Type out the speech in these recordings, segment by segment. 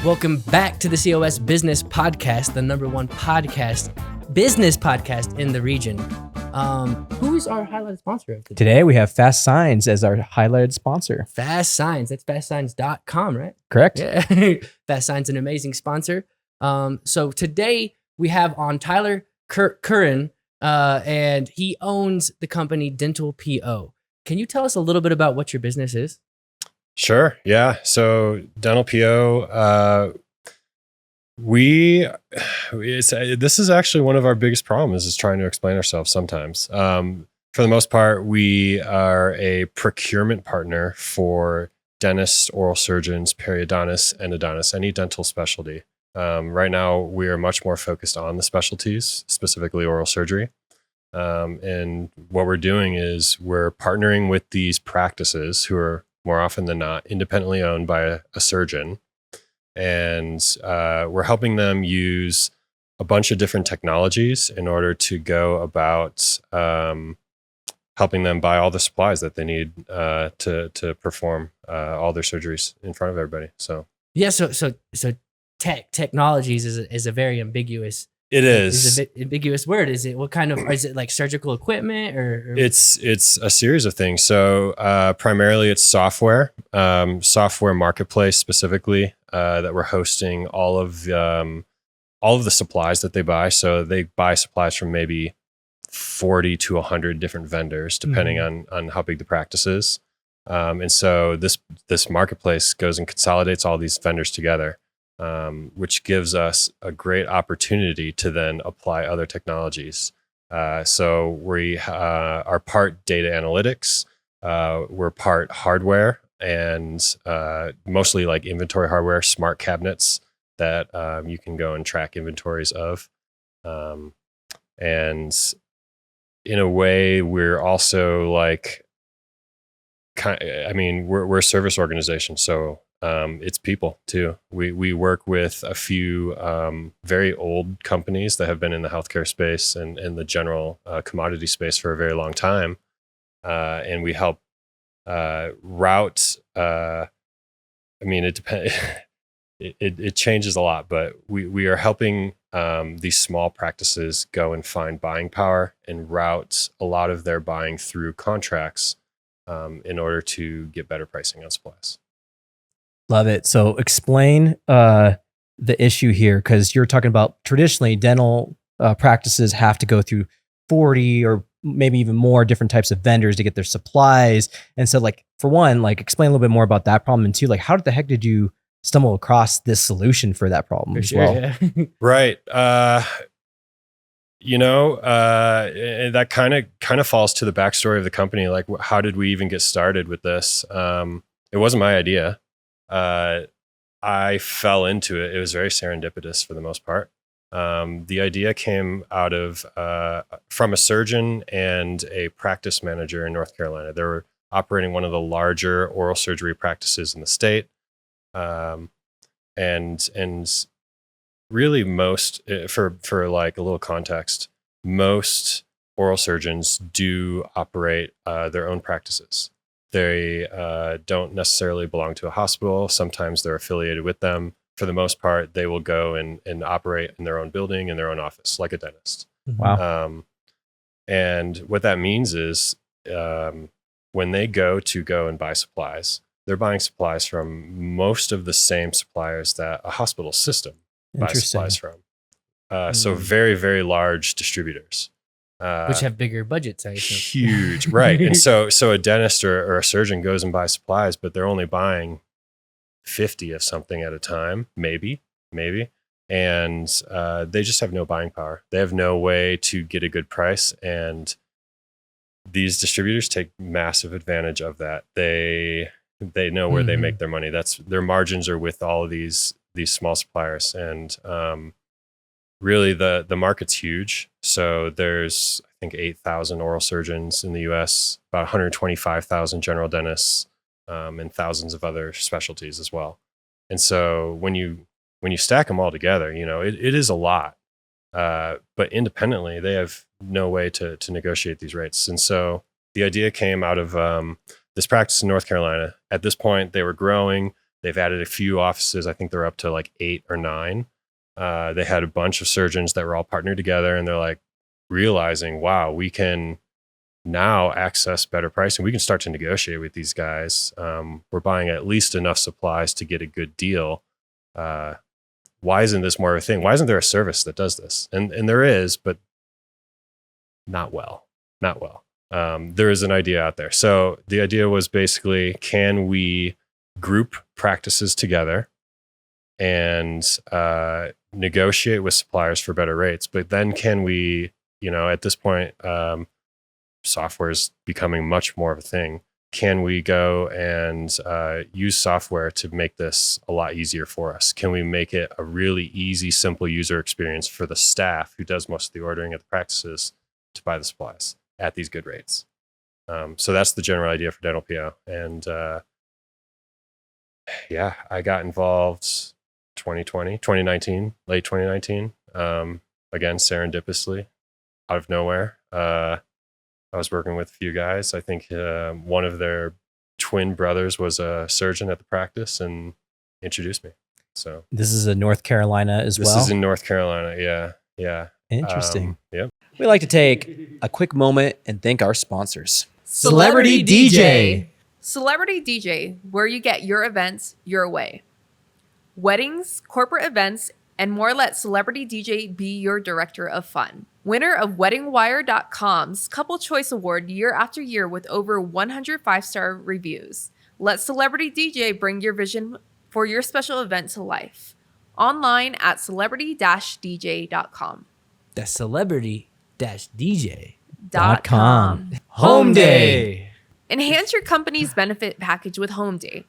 Welcome back to the COS Business Podcast, the number one business podcast in the region. Who is our highlighted sponsor of today? Today we have Fast Signs as our highlighted sponsor. Fast Signs. That's fastsigns.com, right? Correct. Yeah. Fast Signs, an amazing sponsor. So today we have on Tyler Curran, and he owns the company Dental PO. Can you tell us a little bit about what your business is? Sure. Yeah. So Dental PO, this is actually one of our biggest problems is trying to explain ourselves sometimes. For the most part, we are a procurement partner for dentists, oral surgeons, periodontists, endodontists, any dental specialty. Right now, we are much more focused on the specialties, specifically oral surgery. And what we're doing is we're partnering with these practices who are more often than not independently owned by a surgeon. And we're helping them use a bunch of different technologies in order to go about helping them buy all the supplies that they need to perform all their surgeries in front of everybody. So yeah, so technologies is a very ambiguous. It is. Is a bit ambiguous word. Is it what kind of? Is it like surgical equipment or? It's a series of things. So primarily it's software marketplace specifically that we're hosting all of the supplies that they buy. So they buy supplies from maybe 40 to 100 different vendors, depending on how big the practice is. And so this marketplace goes and consolidates all these vendors together. Which gives us a great opportunity to then apply other technologies. So we are part data analytics, we're part hardware, and mostly like inventory hardware, smart cabinets that you can go and track inventories of. And in a way, we're also like, we're a service organization, so it's people too. We work with a few very old companies that have been in the healthcare space and the general commodity space for a very long time, and we help route. It depends. It changes a lot, but we are helping these small practices go and find buying power and route a lot of their buying through contracts in order to get better pricing on supplies. Love it. So explain the issue here, because you're talking about traditionally dental practices have to go through 40 or maybe even more different types of vendors to get their supplies. And so like, for one, like explain a little bit more about that problem. And two, like how the heck did you stumble across this solution for that problem as well? Yeah. Right. That kind of falls to the backstory of the company. Like how did we even get started with this? It wasn't my idea. I fell into it. It was very serendipitous for the most part. The idea came out of from a surgeon and a practice manager in North Carolina. They were operating one of the larger oral surgery practices in the state, and really most for like a little context, most oral surgeons do operate their own practices. They don't necessarily belong to a hospital. Sometimes they're affiliated with them. For the most part, they will go and operate in their own building, in their own office, like a dentist. Wow. And what that means is when they go and buy supplies, they're buying supplies from most of the same suppliers that a hospital system buys supplies from. So very, very large distributors. Which have bigger budgets, I assume. Huge, right? And so a dentist or a surgeon goes and buys supplies, but they're only buying 50 of something at a time, maybe, and they just have no buying power. They have no way to get a good price, and these distributors take massive advantage of that. They know where they make their money. That's their margins are with all of these small suppliers, and really the market's huge. So there's, I think, 8,000 oral surgeons in the US, about 125,000 general dentists, and thousands of other specialties as well. And so when you stack them all together, it is a lot. But independently, they have no way to negotiate these rates. And so the idea came out of this practice in North Carolina. At this point, they were growing. They've added a few offices. I think they're up to like 8 or 9. They had a bunch of surgeons that were all partnered together, and they're like realizing, wow, we can now access better pricing. We can start to negotiate with these guys. We're buying at least enough supplies to get a good deal. Why isn't this more of a thing? Why isn't there a service that does this? And there is, but not well. There is an idea out there. So the idea was basically, can we group practices together and negotiate with suppliers for better rates? But then can we, at this point, software is becoming much more of a thing. Can we go and use software to make this a lot easier for us? Can we make it a really easy, simple user experience for the staff who does most of the ordering at the practices to buy the supplies at these good rates? So that's the general idea for Dental PO. And I got involved 2019, late 2019. Again, serendipitously, out of nowhere. I was working with a few guys. I think one of their twin brothers was a surgeon at the practice and introduced me. So this is in North Carolina as well? This is in North Carolina. Yeah. Interesting. Yep. We like to take a quick moment and thank our sponsors. Celebrity DJ. Celebrity DJ, where you get your events your way. Weddings, corporate events, and more. Let Celebrity DJ be your director of fun. Winner of WeddingWire.com's Couple Choice Award year after year with over 100 5-star reviews. Let Celebrity DJ bring your vision for your special event to life. Online at celebrity-dj.com. That's celebrity-dj.com. Home Day. Enhance your company's benefit package with Home Day.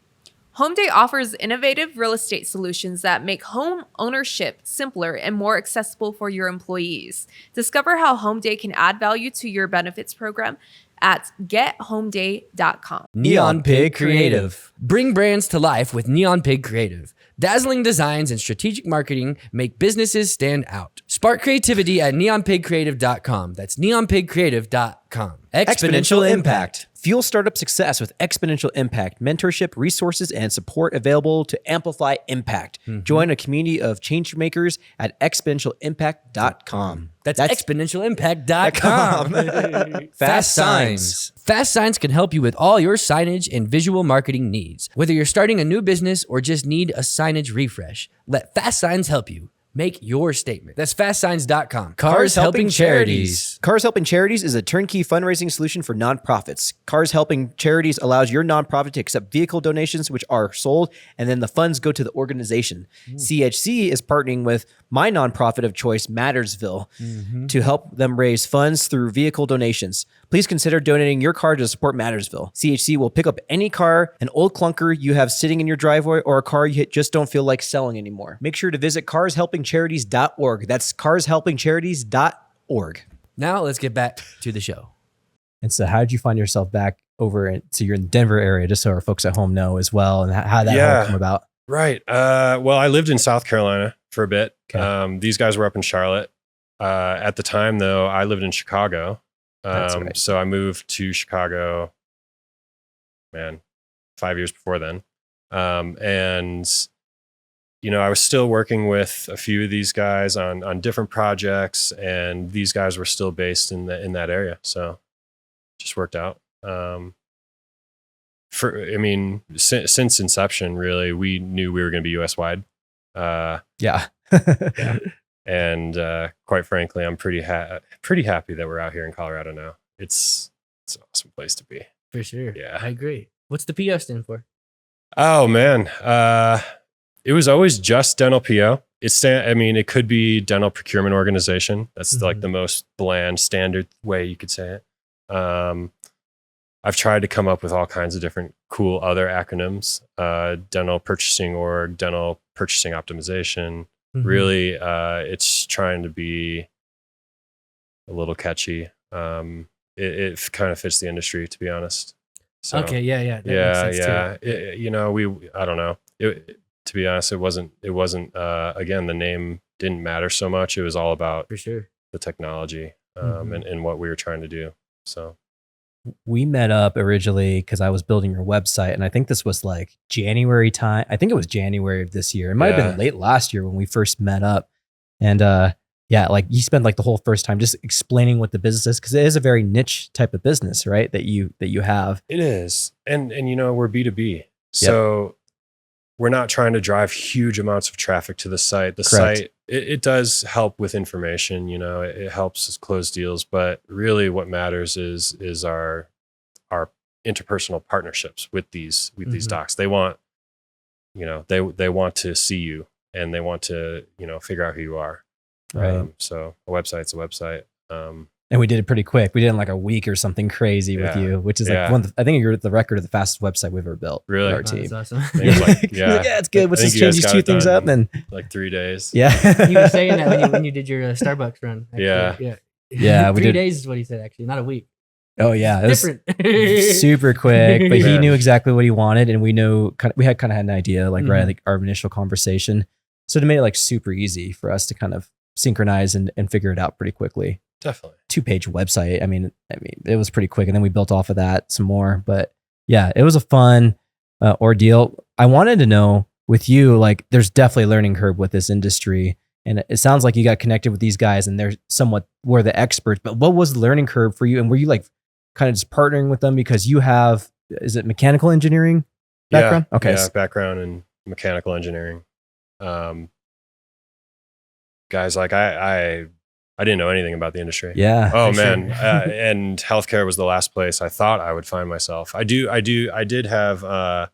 Home Day offers innovative real estate solutions that make home ownership simpler and more accessible for your employees. Discover how Home Day can add value to your benefits program at gethomeday.com. Neon Pig Creative. Bring brands to life with Neon Pig Creative. Dazzling designs and strategic marketing make businesses stand out. Spark creativity at neonpigcreative.com. That's neonpigcreative.com. Exponential Impact. Fuel startup success with Exponential Impact. Mentorship, resources, and support available to amplify impact. Join a community of change makers at exponentialimpact.com. That's exponentialimpact.com. Fast Signs. Fast Signs can help you with all your signage and visual marketing needs. Whether you're starting a new business or just need a signage refresh, let Fast Signs help you. Make your statement. That's fastsigns.com. Cars Helping Charities. Cars Helping Charities is a turnkey fundraising solution for nonprofits. Cars Helping Charities allows your nonprofit to accept vehicle donations, which are sold, and then the funds go to the organization. CHC is partnering with my nonprofit of choice, Mattersville, to help them raise funds through vehicle donations. Please consider donating your car to support Mattersville. CHC will pick up any car, an old clunker you have sitting in your driveway, or a car you just don't feel like selling anymore. Make sure to visit carshelpingcharities.org. That's carshelpingcharities.org. Now let's get back to the show. And so how did you find yourself back over so you're in the Denver area, just so our folks at home know as well, and how that all come about? Right. Well, I lived in South Carolina for a bit. Okay. These guys were up in Charlotte. At the time, though, I lived in Chicago. That's right. So I moved to Chicago, 5 years before then. And, I was still working with a few of these guys on different projects, and these guys were still based in that area. So just worked out. Since inception, really, we knew we were going to be US wide. Yeah. And quite frankly, I'm pretty happy that we're out here in Colorado now. It's an awesome place to be. For sure. Yeah. I agree. What's the PO stand for? Oh man. It was always just dental PO. It could be dental procurement organization. That's like the most bland standard way you could say it. I've tried to come up with all kinds of different cool other acronyms. Dental purchasing org, dental purchasing optimization. Really, it's trying to be a little catchy. It kind of fits the industry, to be honest. So, okay, yeah. That makes sense too. I don't know. To be honest, it wasn't. Again, the name didn't matter so much. It was all about for sure the technology and what we were trying to do. So, we met up originally because I was building your website, and I think this was like January time. I think it was January of this year. It might have been late last year when we first met up. And yeah, like you spent like the whole first time just explaining what the business is, because it is a very niche type of business, right? That you have. It is, and you know, we're B2B, so we're not trying to drive huge amounts of traffic to the site. The Correct. site it does help with information, you know, it helps us close deals, but really what matters is our interpersonal partnerships with these docs. They want, you know, they want to see you, and they want to, you know, figure out who you are. Right. So a website's a website. And we did it pretty quick. We did it in like a week or something crazy with you, which is like I think you're the record of the fastest website we've ever built. Really? With our Oh, team. that's awesome. I think it was like, Yeah, it's good. Let's I just think you change guys these got two it things done up, and like 3 days. yeah. You were saying that when you did your Starbucks run. Actually. Yeah. Yeah, we 3 did. days is what he said, actually, not a week. Oh yeah, it was Different. super quick, but he Man. knew exactly what he wanted, and we had kind of had an idea, like right, Mhm. like our initial conversation. So it made it like super easy for us to kind of synchronize and figure it out pretty quickly. Definitely. 2-page website. I mean, it was pretty quick, and then we built off of that some more. But yeah, it was a fun ordeal. I wanted to know with you, like, there's definitely a learning curve with this industry, and it sounds like you got connected with these guys, and they're were the experts. But what was the learning curve for you? And were you like kind of just partnering with them because you have, is it mechanical engineering background? Yeah, Okay. yeah, background in mechanical engineering. Guys, like I didn't know anything about the industry. Yeah. Oh For sure. man, and healthcare was the last place I thought I would find myself. I did have a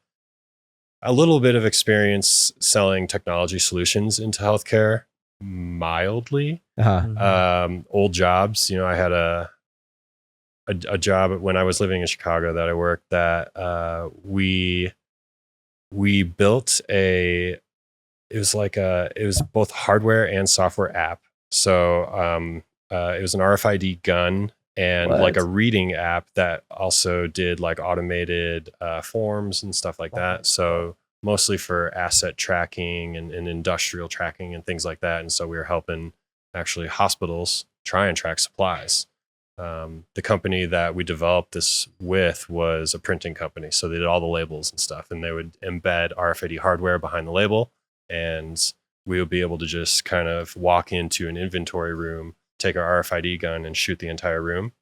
little bit of experience selling technology solutions into healthcare, mildly. Uh-huh. Old jobs. You know, I had a job when I was living in Chicago that I worked that we built it was both hardware and software app. So it was an RFID gun and What? like a reading app that also did like automated forms and stuff like that. So mostly for asset tracking and industrial tracking and things like that. And so we were helping actually hospitals try and track supplies. The company that we developed this with was a printing company. So they did all the labels and stuff, and they would embed RFID hardware behind the label, and we would be able to just kind of walk into an inventory room, take our RFID gun and shoot the entire room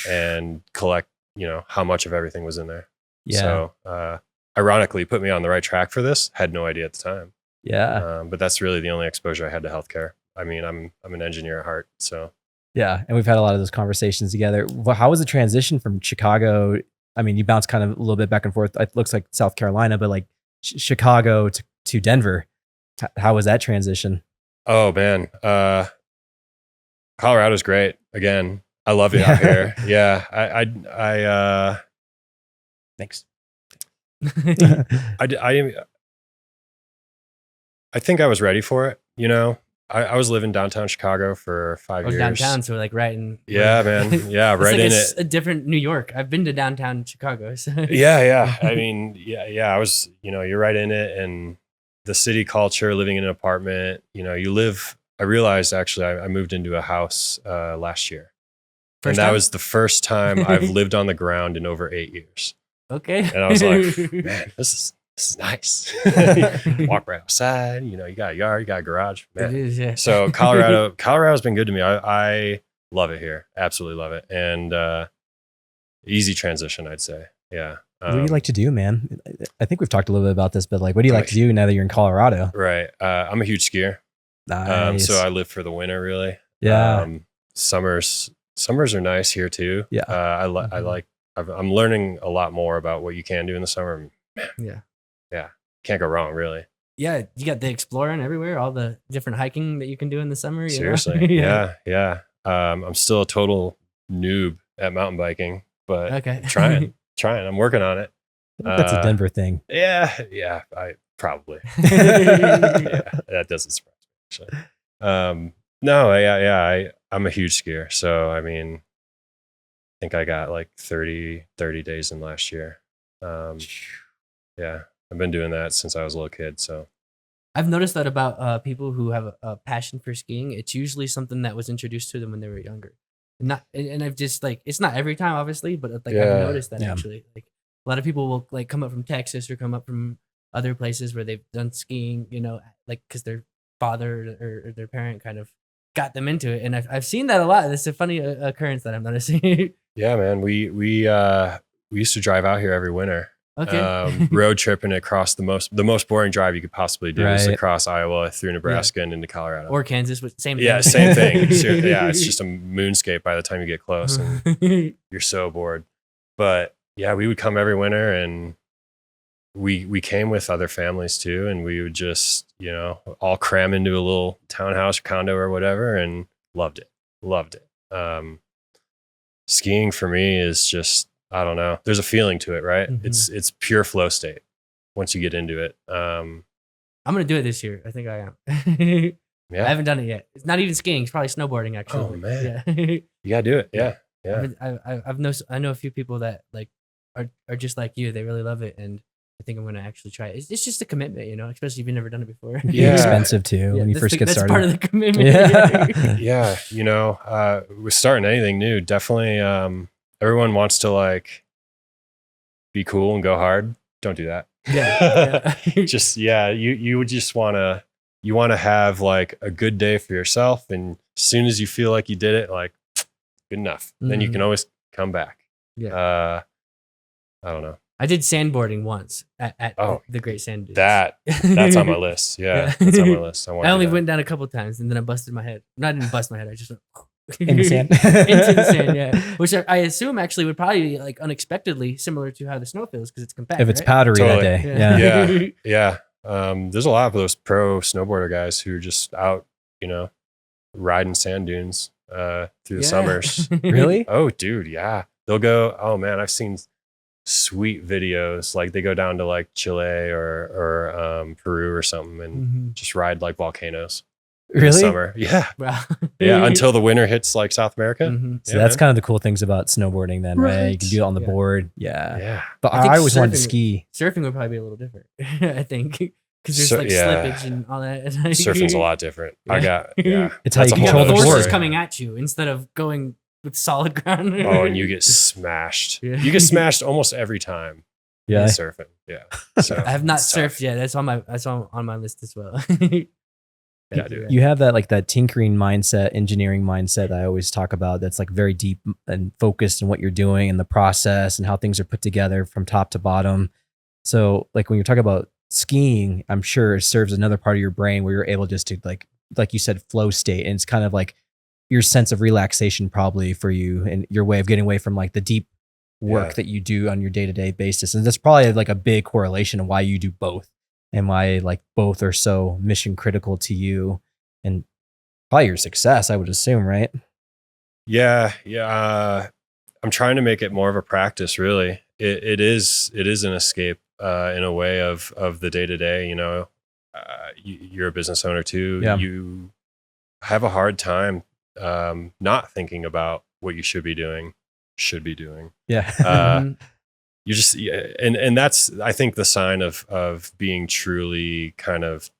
and collect, you know, how much of everything was in there. Yeah. So, ironically, put me on the right track for this. Had no idea at the time. Yeah. But that's really the only exposure I had to healthcare. I mean, I'm an engineer at heart, so. Yeah. And we've had a lot of those conversations together. How was the transition from Chicago? I mean, you bounced kind of a little bit back and forth. It looks like South Carolina, but like Chicago to Denver. How was that transition? Oh man, Colorado's great. Again, I love it out here. Yeah, I Thanks. I think I was ready for it. You know, I was living downtown Chicago for 5 I was years. downtown, so like right in. Yeah, man. Yeah, It's right like in it's it. a different New York. I've been to downtown Chicago. So. Yeah. I mean, yeah. I was, you know, you're right in it, and the city culture, living in an apartment. You know, you live. I realized actually, I moved into a house last year, First and that time? was the first time I've lived on the ground in over 8 years. Okay. And I was like, man, this is nice. Walk right outside. You know, you got a yard, you got a garage. It Man. is, yeah. So Colorado's been good to me. I love it here. Absolutely love it. And easy transition, I'd say. Yeah. What do you like to do, man? I think we've talked a little bit about this, but like, what do you like to do now that you're in Colorado? Right. I'm a huge skier. Nice. So I live for the winter, really. Yeah. Summers are nice here too. Yeah. I like. I'm learning a lot more about what you can do in the summer. Yeah. Can't go wrong, really. Yeah, you got the exploring everywhere, all the different hiking that you can do in the summer. You know? Seriously. Yeah. I'm still a total noob at mountain biking, but Okay. trying. I'm working on it. I think that's a Denver thing. Yeah. I probably. Yeah, that doesn't surprise me, actually. No, I'm a huge skier. So, I mean, I think I got like 30 days in last year. Yeah, I've been doing that since I was a little kid. So I've noticed that about people who have a passion for skiing. It's usually something that was introduced to them when they were younger. And I've just like, it's not every time obviously, but like Yeah. I've noticed that Yeah. actually, like a lot of people will like come up from Texas or come up from other places where they've done skiing, you know, like because their father or their parent kind of got them into it. And I've seen that a lot. It's a funny occurrence that I'm noticing. Yeah, man. We used to drive out here every winter. Okay. Road tripping across the most boring drive you could possibly do is Right. across Iowa through Nebraska and into Colorado. Or Kansas, with same thing. Yeah, same thing. Yeah, it's just a moonscape by the time you get close and you're so bored. But yeah, we would come every winter, and we came with other families too, and we would just, you know, all cram into a little townhouse or condo or whatever, and loved it. Skiing for me is just, I don't know. There's a feeling to it, right? Mhm. It's pure flow state once you get into it. I'm gonna do it this year. I think I am. Yeah, I haven't done it yet. It's not even skiing. It's probably snowboarding actually. Oh, man. Yeah. you gotta do it. Yeah. I know a few people that like are just like you. They really love it, and I think I'm gonna actually try it. It's just a commitment, you know, especially if you've never done it before. Yeah. Expensive too when you first get that's started. part of the commitment. Yeah. Yeah, you know, with starting anything new, definitely everyone wants to like be cool and go hard. Don't do that. Yeah. Just you would just want to have like a good day for yourself, and as soon as you feel like you did it, like good enough, then you Mhm. can always come back. Yeah. I don't know. I did sandboarding once at Oh, the Great Sand Dunes. That's on my list. Yeah, that's on my list. I only went down a couple times and then I busted my head. No, I didn't bust my head. I just went In the sand. into the sand. Yeah, which I assume actually would probably be like unexpectedly similar to how the snow feels because it's compact. If it's right? powdery Totally. that day. Yeah. Yeah. There's a lot of those pro snowboarder guys who are just out, you know, riding sand dunes through the Yeah. summers. Really? Oh, dude, yeah. They'll go. Oh man, I've seen sweet videos. Like they go down to like Chile or Peru or something and Mhm. just ride like volcanoes in the Really? summer. Yeah, Wow. yeah. Until the winter hits like South America. Mhm. So Yeah, that's man. kind of the cool things about snowboarding then, right? You Right. can do it on the Yeah. board. Yeah. Yeah. But I think I always wanted to surfing- ski. Surfing would probably be a little different. I think because there's So- like yeah. slippage and all that. Surfing's a lot different. I got. Yeah. It's how That's you a whole control the nother force board. is story. coming at you instead of going with solid ground. Oh, and you get smashed. Yeah. You get smashed almost every time. Yeah. Surfing. Yeah. So I have not it's tough. surfed yet. That's on my list as well. Yeah, dude. You have that like that tinkering mindset, engineering mindset that I always talk about. That's like very deep and focused in what you're doing and the process and how things are put together from top to bottom. So like when you're talking about skiing, I'm sure it serves another part of your brain where you're able just to like you said, flow state. And it's kind of like your sense of relaxation probably for you and your way of getting away from like the deep work Yeah. that you do on your day-to-day basis. And that's probably like a big correlation of why you do both and why like both are so mission critical to you and probably your success, I would assume, right? Yeah. Yeah. I'm trying to make it more of a practice, really. It is an escape in a way of the day to day. You know, you're a business owner too. Yeah. You have a hard time not thinking about what you should be doing. Yeah. Mhm. You just and that's I think the sign of being truly kind of,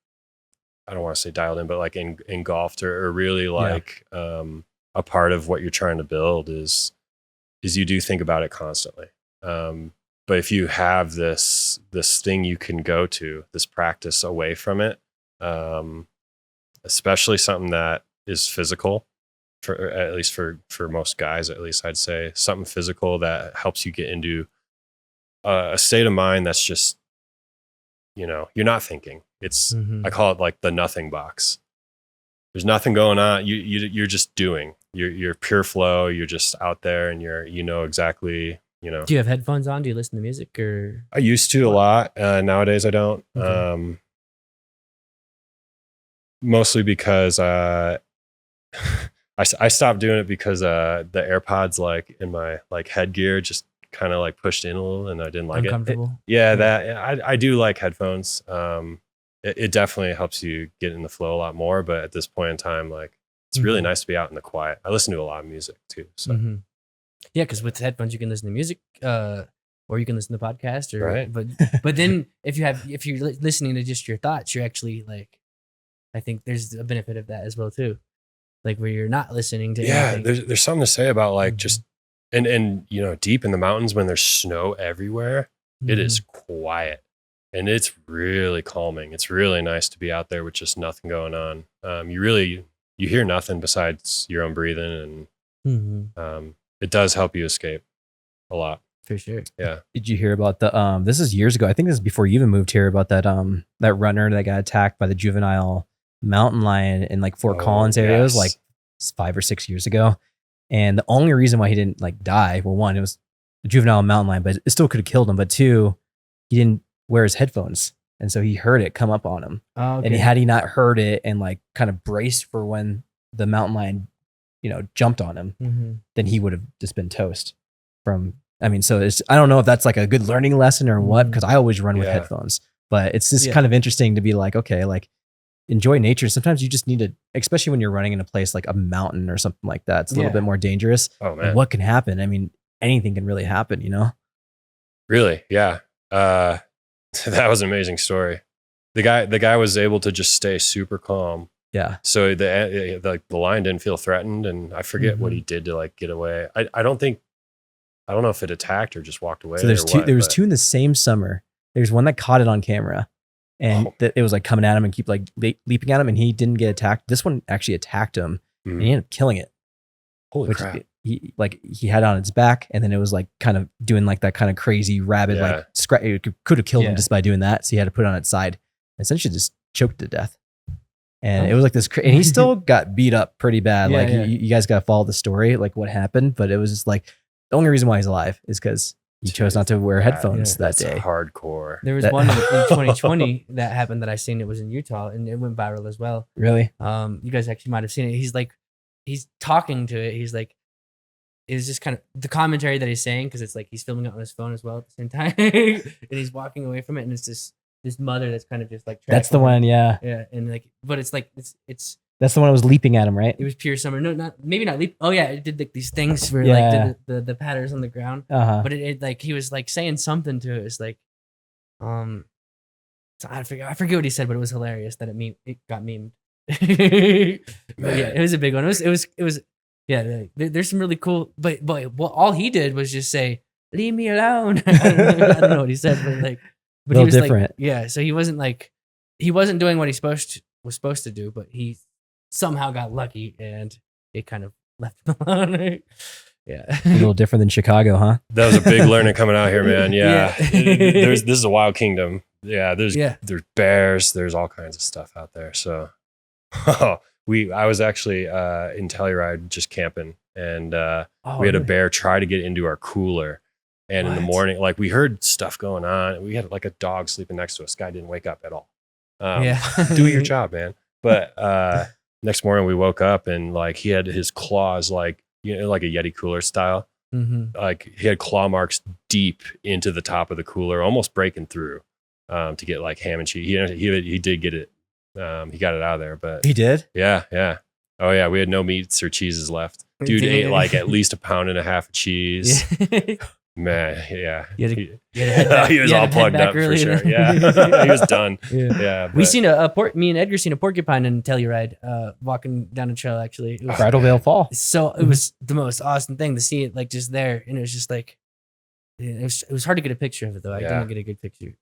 I don't want to say dialed in, but like engulfed or really like a part of what you're trying to build is you do think about it constantly. But if you have this thing you can go to, this practice away from it, especially something that is physical, for at least for most guys, at least I'd say something physical that helps you get into a state of mind that's just, you know, you're not thinking. It's Mhm. I call it like the nothing box. There's nothing going on. You're just doing. You're pure flow. You're just out there, and you know exactly. You know, Do you have headphones on? Do you listen to music or? I used to a lot. Nowadays, I don't. Okay. Mostly because I stopped doing it because the AirPods like in my like headgear just kind of like pushed in a little, and I didn't like it. Uncomfortable. Yeah, that I do like headphones. It definitely helps you get in the flow a lot more. But at this point in time, like it's really Mhm. nice to be out in the quiet. I listen to a lot of music too. So Mhm. Yeah, because with headphones you can listen to music, or you can listen to podcast, or Right. but then if you're listening to just your thoughts, you're actually like, I think there's a benefit of that as well too. like where you're not listening to Yeah, anything. there's something to say about like Mhm. just and you know, deep in the mountains when there's snow everywhere, it is quiet and it's really calming. It's really nice to be out there with just nothing going on. You hear nothing besides your own breathing, and it does help you escape a lot. For sure. Yeah. Did you hear about the this is years ago, I think this is before you even moved here, about that that runner that got attacked by the juvenile mountain lion in like Fort Collins area? It was like 5 or 6 years ago. And the only reason why he didn't like die, well, one, it was a juvenile mountain lion, but it still could have killed him. But two, he didn't wear his headphones. And so he heard it come up on him. Oh, okay. And had he not heard it and like kind of braced for when the mountain lion, jumped on him, then he would have just been toast from, so I don't know if that's like a good learning lesson or what, because I always run with headphones, but it's just kind of interesting to be like, okay, like enjoy nature. Sometimes you just need to, especially when you're running in a place like a mountain or something like that. It's a little bit more dangerous. Oh man. And what can happen? Anything can really happen, Really? Yeah. That was an amazing story. The guy was able to just stay super calm. Yeah. So the lion didn't feel threatened, and I forget what he did to like get away. I don't know if it attacked or just walked away. So there was two in the same summer. There's one that caught it on camera, and it was like coming at him and keep like leaping at him, and he didn't get attacked. This one actually attacked him, and he ended up killing it. Holy crap! He had it on its back, and then it was like kind of doing like that kind of crazy rabid like scratch. It could have killed him just by doing that. So he had to put it on its side, and essentially just choked to death. And it was like this, and he still got beat up pretty bad. You guys got to follow the story, like what happened. But it was just like the only reason why he's alive is because he chose not to wear headphones that day. Hardcore. There was one in 2020 that happened that I seen. It was in Utah, and it went viral as well. Really? You guys actually might have seen it. He's talking to it. He's like, it's just kind of the commentary that he's saying, because it's like he's filming it on his phone as well at the same time, and he's walking away from it, and it's just this mother that's kind of just like that's the one, yeah, and like, but it's like it's that's the one that was leaping at him, right? It was pure summer. No, not leap. Oh yeah, it did like these things where like did the patterns on the ground. But it like he was like saying something to it. It's like, I forget what he said, but it was hilarious that it got memed. But yeah, it was a big one. It was yeah. There's some really cool, but all he did was just say, "Leave me alone." I don't know what he said, but like. But he was different. Like, so he wasn't doing what he was supposed to do, but he somehow got lucky and it kind of left him alone. Yeah. A little different than Chicago, huh? That was a big learning coming out here, man. Yeah. This is a wild kingdom. Yeah. There's bears, there's all kinds of stuff out there. So I was actually in Telluride just camping, and we had a bear try to get into our cooler. And in the morning, like we heard stuff going on. We had like a dog sleeping next to us. Guy didn't wake up at all. Do your job, man. But next morning we woke up and like he had his claws like like a Yeti cooler style. Like he had claw marks deep into the top of the cooler, almost breaking through to get like ham and cheese. He did get it. He got it out of there, but he did. Yeah. Oh yeah, we had no meats or cheeses left. Dude ate like at least 1.5 pounds of cheese. Man, yeah. He was all plugged up for sure. Yeah. He was done. Yeah. We seen me and Edgar seen a porcupine in Telluride walking down a trail, actually. It was Bridal Veil Fall. So it was the most awesome thing to see it like just there. And it was just like, it was hard to get a picture of it though. I didn't get a good picture.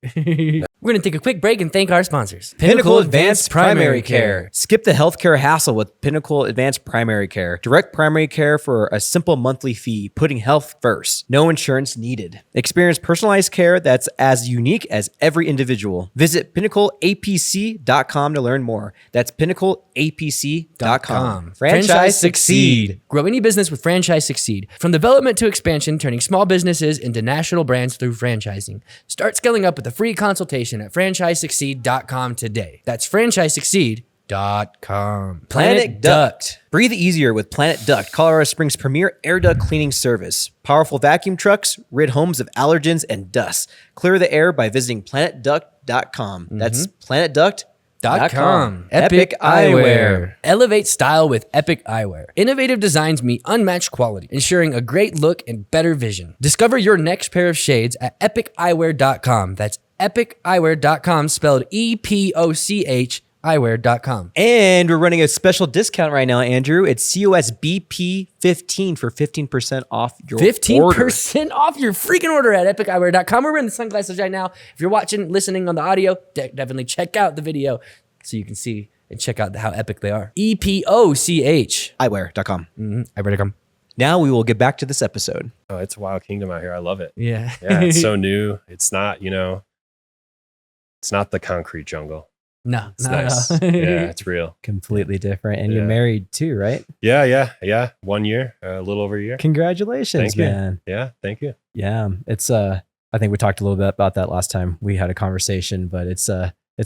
We're going to take a quick break and thank our sponsors. Pinnacle Advanced Primary Care. Skip the healthcare hassle with Pinnacle Advanced Primary Care. Direct primary care for a simple monthly fee, putting health first. No insurance needed. Experience personalized care that's as unique as every individual. Visit pinnacleapc.com to learn more. That's pinnacleapc.com. Franchise succeed. Grow any business with Franchise Succeed. From development to expansion, turning small businesses into national brands through franchising. Start scaling up with a free consultation at franchisesucceed.com today. That's franchisesucceed.com. Planet Duct. Breathe easier with Planet Duct, Colorado Springs' premier air duct cleaning service. Powerful vacuum trucks rid homes of allergens and dust. Clear the air by visiting planetduct.com. That's planetduct.com. Epic Eyewear. Elevate style with Epic Eyewear. Innovative designs meet unmatched quality, ensuring a great look and better vision. Discover your next pair of shades at epiceyewear.com. That's epiceyewear.com, spelled EPOCHEYEWEAR.com. eyewear.com. And we're running a special discount right now, Andrew. It's COSBP15 for 15% off your 15% off your freaking order at epiceyewear.com. We're wearing the sunglasses right now. If you're listening on the audio, definitely check out the video so you can see and check out how epic they are. EPOCH. Eyewear.com. Eyewear.com. Now we will get back to this episode. Oh, it's a wild kingdom out here. I love it. Yeah. Yeah, it's so new. It's not, it's not the concrete jungle. No, It's not nice. at all. Yeah, it's real. Completely different. And Yeah. you're married too, right? Yeah. 1 year, a little over a year. Congratulations, Thank you. man. Yeah, thank you. Yeah. It's I think we talked a little bit about that last time we had a conversation, but it's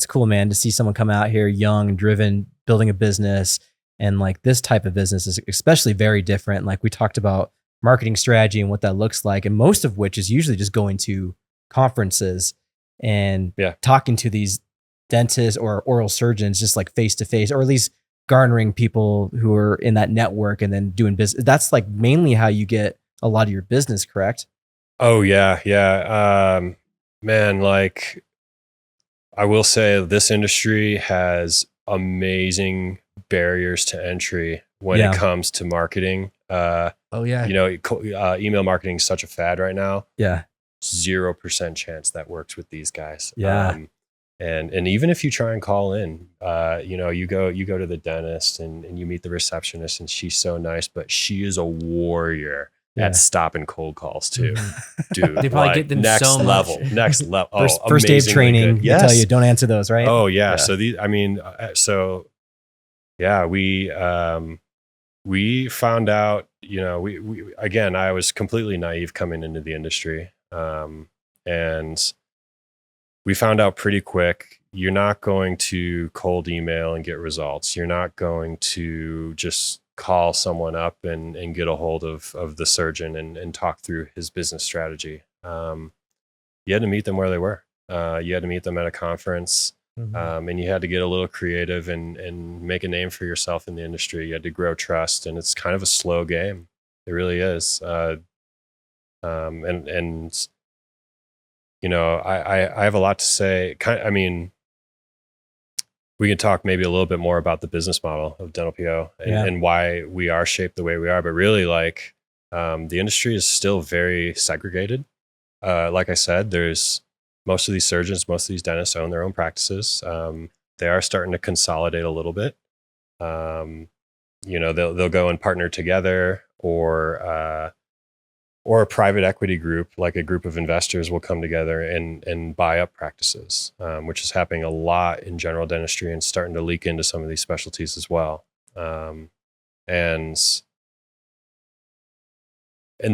cool, man, to see someone come out here young, driven, building a business. And like this type of business is especially very different. Like we talked about marketing strategy and what that looks like. And most of which is usually just going to conferences and talking to these dentists or oral surgeons, just like face to face, or at least garnering people who are in that network and then doing business. That's like mainly how you get a lot of your business, correct? Oh yeah. Man, like I will say this industry has amazing barriers to entry when it comes to marketing. Oh yeah. Email marketing is such a fad right now. Yeah. 0% chance that works with these guys. Yeah. And even if you try and call in, you go to the dentist and you meet the receptionist and she's so nice, but she is a warrior at stopping cold calls too. Dude, They probably get them next so level, much. next level. First day of amazingly training. good. They tell you don't answer those, right? Oh yeah. Yeah. We found out, we again, I was completely naive coming into the industry. And we found out pretty quick, you're not going to cold email and get results. You're not going to just call someone up and get a hold of the surgeon and talk through his business strategy. You had to meet them where they were. You had to meet them at a conference. And you had to get a little creative and make a name for yourself in the industry. You had to grow trust, and it's kind of a slow game. It really is. I have a lot to say. We can talk maybe a little bit more about the business model of Dental PO and why we are shaped the way we are. But really, the industry is still very segregated. Like I said, there's most of these surgeons, most of these dentists own their own practices. They are starting to consolidate a little bit. They'll go and partner together, or a private equity group, like a group of investors, will come together and buy up practices, which is happening a lot in general dentistry and starting to leak into some of these specialties as well. And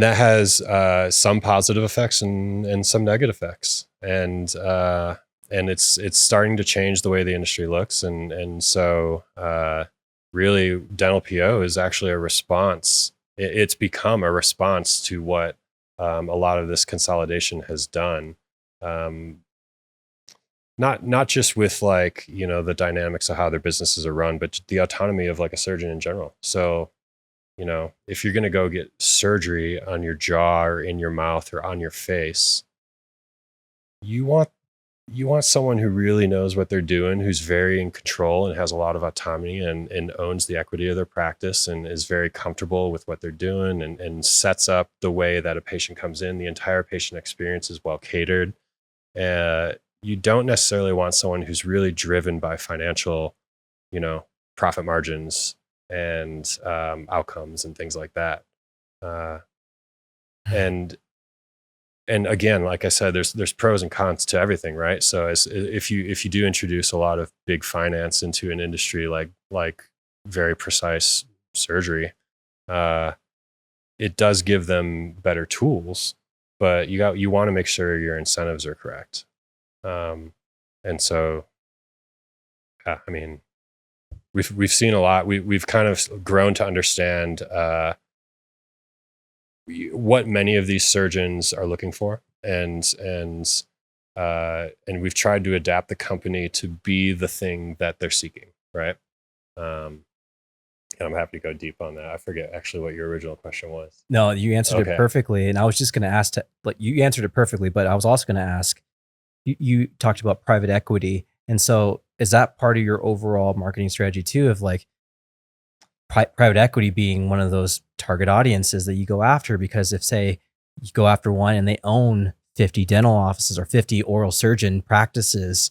that has some positive effects and some negative effects. And it's starting to change the way the industry looks. And so really, Dental PO is actually a response. It's become a response to what a lot of this consolidation has done. Not just with the dynamics of how their businesses are run, but the autonomy of like a surgeon in general. So, if you're going to go get surgery on your jaw or in your mouth or on your face, you want someone who really knows what they're doing, who's very in control and has a lot of autonomy and owns the equity of their practice and is very comfortable with what they're doing and sets up the way that a patient comes in. The entire patient experience is well catered. You don't necessarily want someone who's really driven by financial, profit margins and outcomes and things like that. And again, like I said, there's pros and cons to everything, right? So if you do introduce a lot of big finance into an industry like very precise surgery, it does give them better tools, but you want to make sure your incentives are correct. And so, we've seen a lot. We've kind of grown to understand what many of these surgeons are looking for, and we've tried to adapt the company to be the thing that they're seeking, right? And I'm happy to go deep on that. I forget actually what your original question was. No, you answered it perfectly, and I was just going to ask. You answered it perfectly, but I was also going to ask. You talked about private equity, and so is that part of your overall marketing strategy too, of like private equity being one of those target audiences that you go after? Because if, say, you go after one and they own 50 dental offices or 50 oral surgeon practices,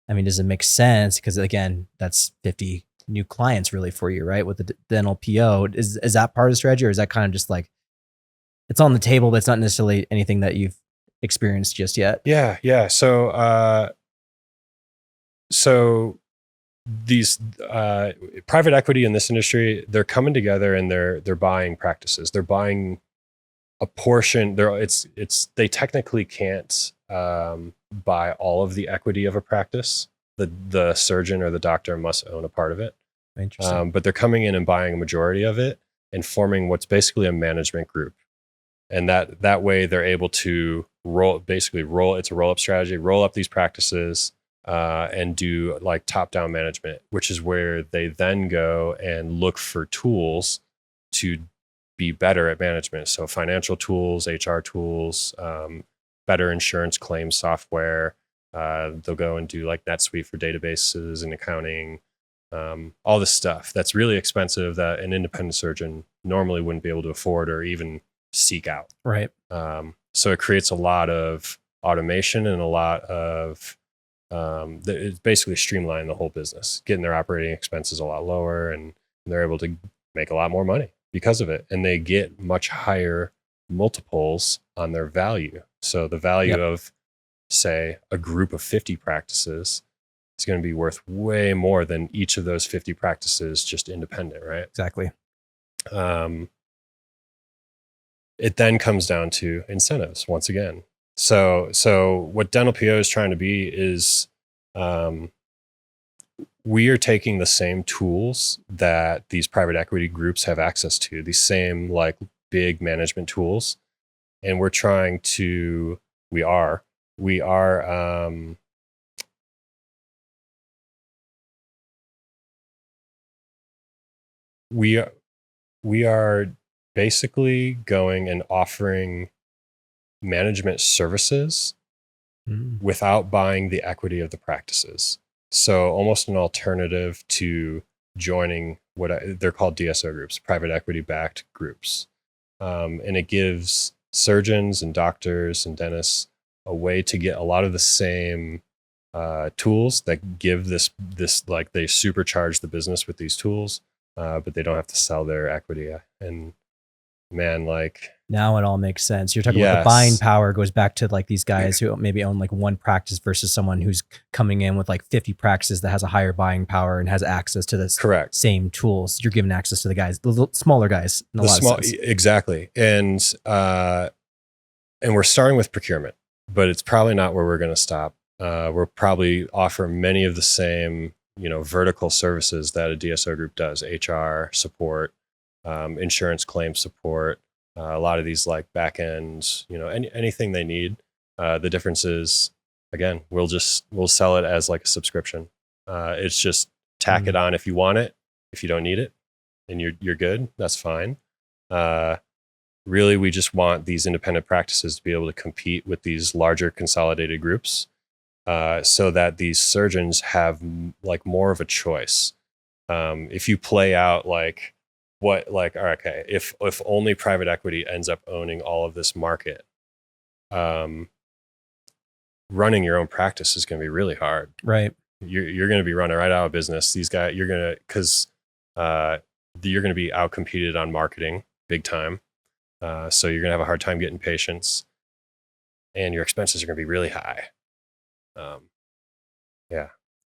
I mean, does it make sense? Because again, that's 50 new clients really for you, right? With the dental PO, is that part of the strategy, or is that kind of just like it's on the table, but it's not necessarily anything that you've experienced just yet? Yeah. So these private equity in this industry, they're coming together and they're buying practices. They're buying a portion. They technically can't buy all of the equity of a practice. The surgeon or the doctor must own a part of it. Interesting. But they're coming in and buying a majority of it and forming what's basically a management group. And that way they're able to roll it's a roll-up strategy, roll up these practices and do like top-down management, which is where they then go and look for tools to be better at management. So financial tools, HR tools, better insurance claim software. They'll go and do like NetSuite for databases and accounting, all this stuff that's really expensive that an independent surgeon normally wouldn't be able to afford or even seek out. Right. So it creates a lot of automation and a lot of it's basically streamlining the whole business, getting their operating expenses a lot lower, and they're able to make a lot more money because of it. And they get much higher multiples on their value. So the value of, say, a group of 50 practices is going to be worth way more than each of those 50 practices just independent, right? Exactly. It then comes down to incentives once again. So what Dental PO is trying to be is we are taking the same tools that these private equity groups have access to, these same like big management tools, and we're trying to we are basically going and offering management services without buying the equity of the practices. So almost an alternative to joining they're called DSO groups, private equity backed groups. And it gives surgeons and doctors and dentists a way to get a lot of the same tools that give this like they supercharge the business with these tools, but they don't have to sell their equity. And man, like now it all makes sense. You're talking about the buying power goes back to like these guys who maybe own like one practice versus someone who's coming in with like 50 practices that has a higher buying power and has access to this same tools. You're giving access to the guys, the little, smaller guys. In a lot of sense. Exactly. And we're starting with procurement, but it's probably not where we're going to stop. We'll probably offer many of the same, vertical services that a DSO group does: HR support, insurance claim support, a lot of these like back end, anything they need. The difference is, again, we'll sell it as like a subscription. It's just tack it on if you want it. If you don't need it and you're good, that's fine. Really, we just want these independent practices to be able to compete with these larger consolidated groups, so that these surgeons have like more of a choice. If you play out like if only private equity ends up owning all of this market, running your own practice is going to be really hard. Right. You're going to be running right out of business. These guys, because you're going to be outcompeted on marketing big time. So you're going to have a hard time getting patients, and your expenses are going to be really high. So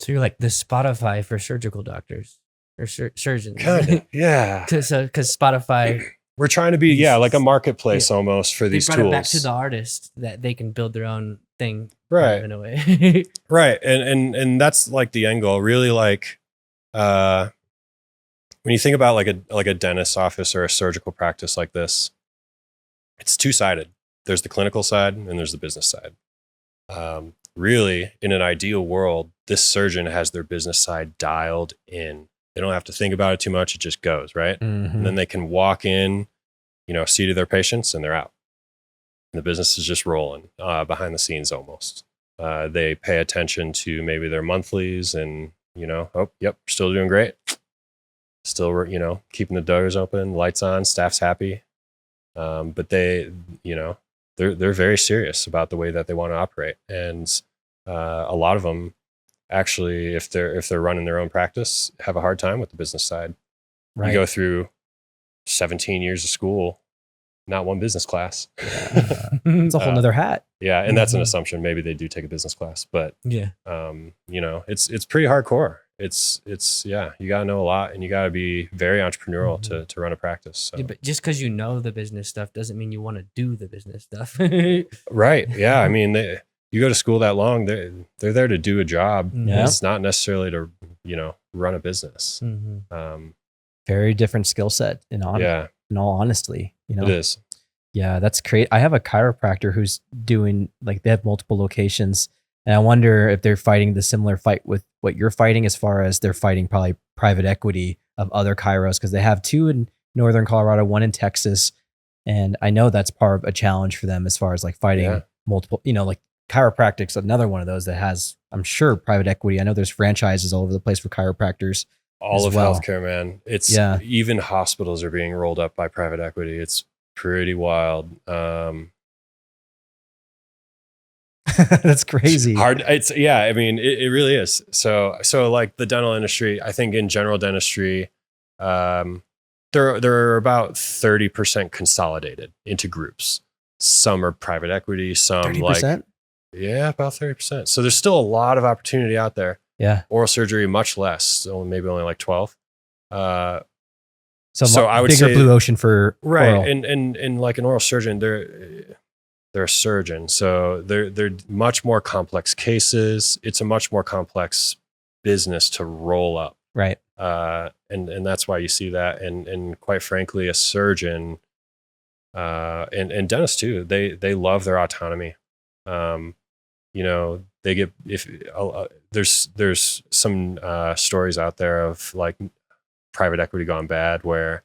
you're like the Spotify for surgical doctors or surgeons. Kind of, yeah. Because Spotify, we're trying to be like a marketplace almost for these they tools. brought it back to the artist that they can build their own thing, right? In a way, right. And that's like the end goal. Really, like when you think about like a dentist's office or a surgical practice like this, it's two-sided. There's the clinical side and there's the business side. Really, in an ideal world, this surgeon has their business side dialed in. They don't have to think about it too much. It just goes, right? Mm-hmm. And then they can walk in, see to their patients, and they're out. And the business is just rolling behind the scenes almost. They pay attention to maybe their monthlies and, oh, yep, still doing great. Still, keeping the doors open, lights on, staff's happy. But they're very serious about the way that they want to operate. And a lot of them actually, if they're running their own practice, have a hard time with the business side. Right. You go through 17 years of school, not one business class. It's a whole nother hat. Yeah. And that's an assumption. Maybe they do take a business class, but Yeah. It's pretty hardcore. It's you gotta know a lot, and you gotta be very entrepreneurial to run a practice. So. Yeah, but just because you know the business stuff doesn't mean you want to do the business stuff. Right. Yeah. I mean, you go to school that long, they're there to do a job. Yeah. It's not necessarily to, run a business. Very different skill set in all honesty, It is. Yeah, that's great. I have a chiropractor who's doing, like, they have multiple locations, and I wonder if they're fighting the similar fight with what you're fighting, as far as they're fighting probably private equity of other chiros, because they have 2 in Northern Colorado, 1 in Texas. And I know that's part of a challenge for them as far as like fighting multiple, like chiropractic's another one of those that has, I'm sure, private equity. I know there's franchises all over the place for chiropractors. All of well. healthcare, man. It's even hospitals are being rolled up by private equity. It's pretty wild. That's crazy. Hard. I mean, it really is. So like the dental industry, I think in general dentistry, there are about 30% consolidated into groups. Some are private equity, some 30%? About 30%. So there's still a lot of opportunity out there. Yeah. Oral surgery, much less. So maybe only like 12. So I would bigger say blue ocean for oral. And like an oral surgeon, they're a surgeon, so they're much more complex cases. It's a much more complex business to roll up, right? And that's why you see that. And quite frankly, a surgeon and dentists too, they love their autonomy. They get there's some stories out there of like private equity gone bad where,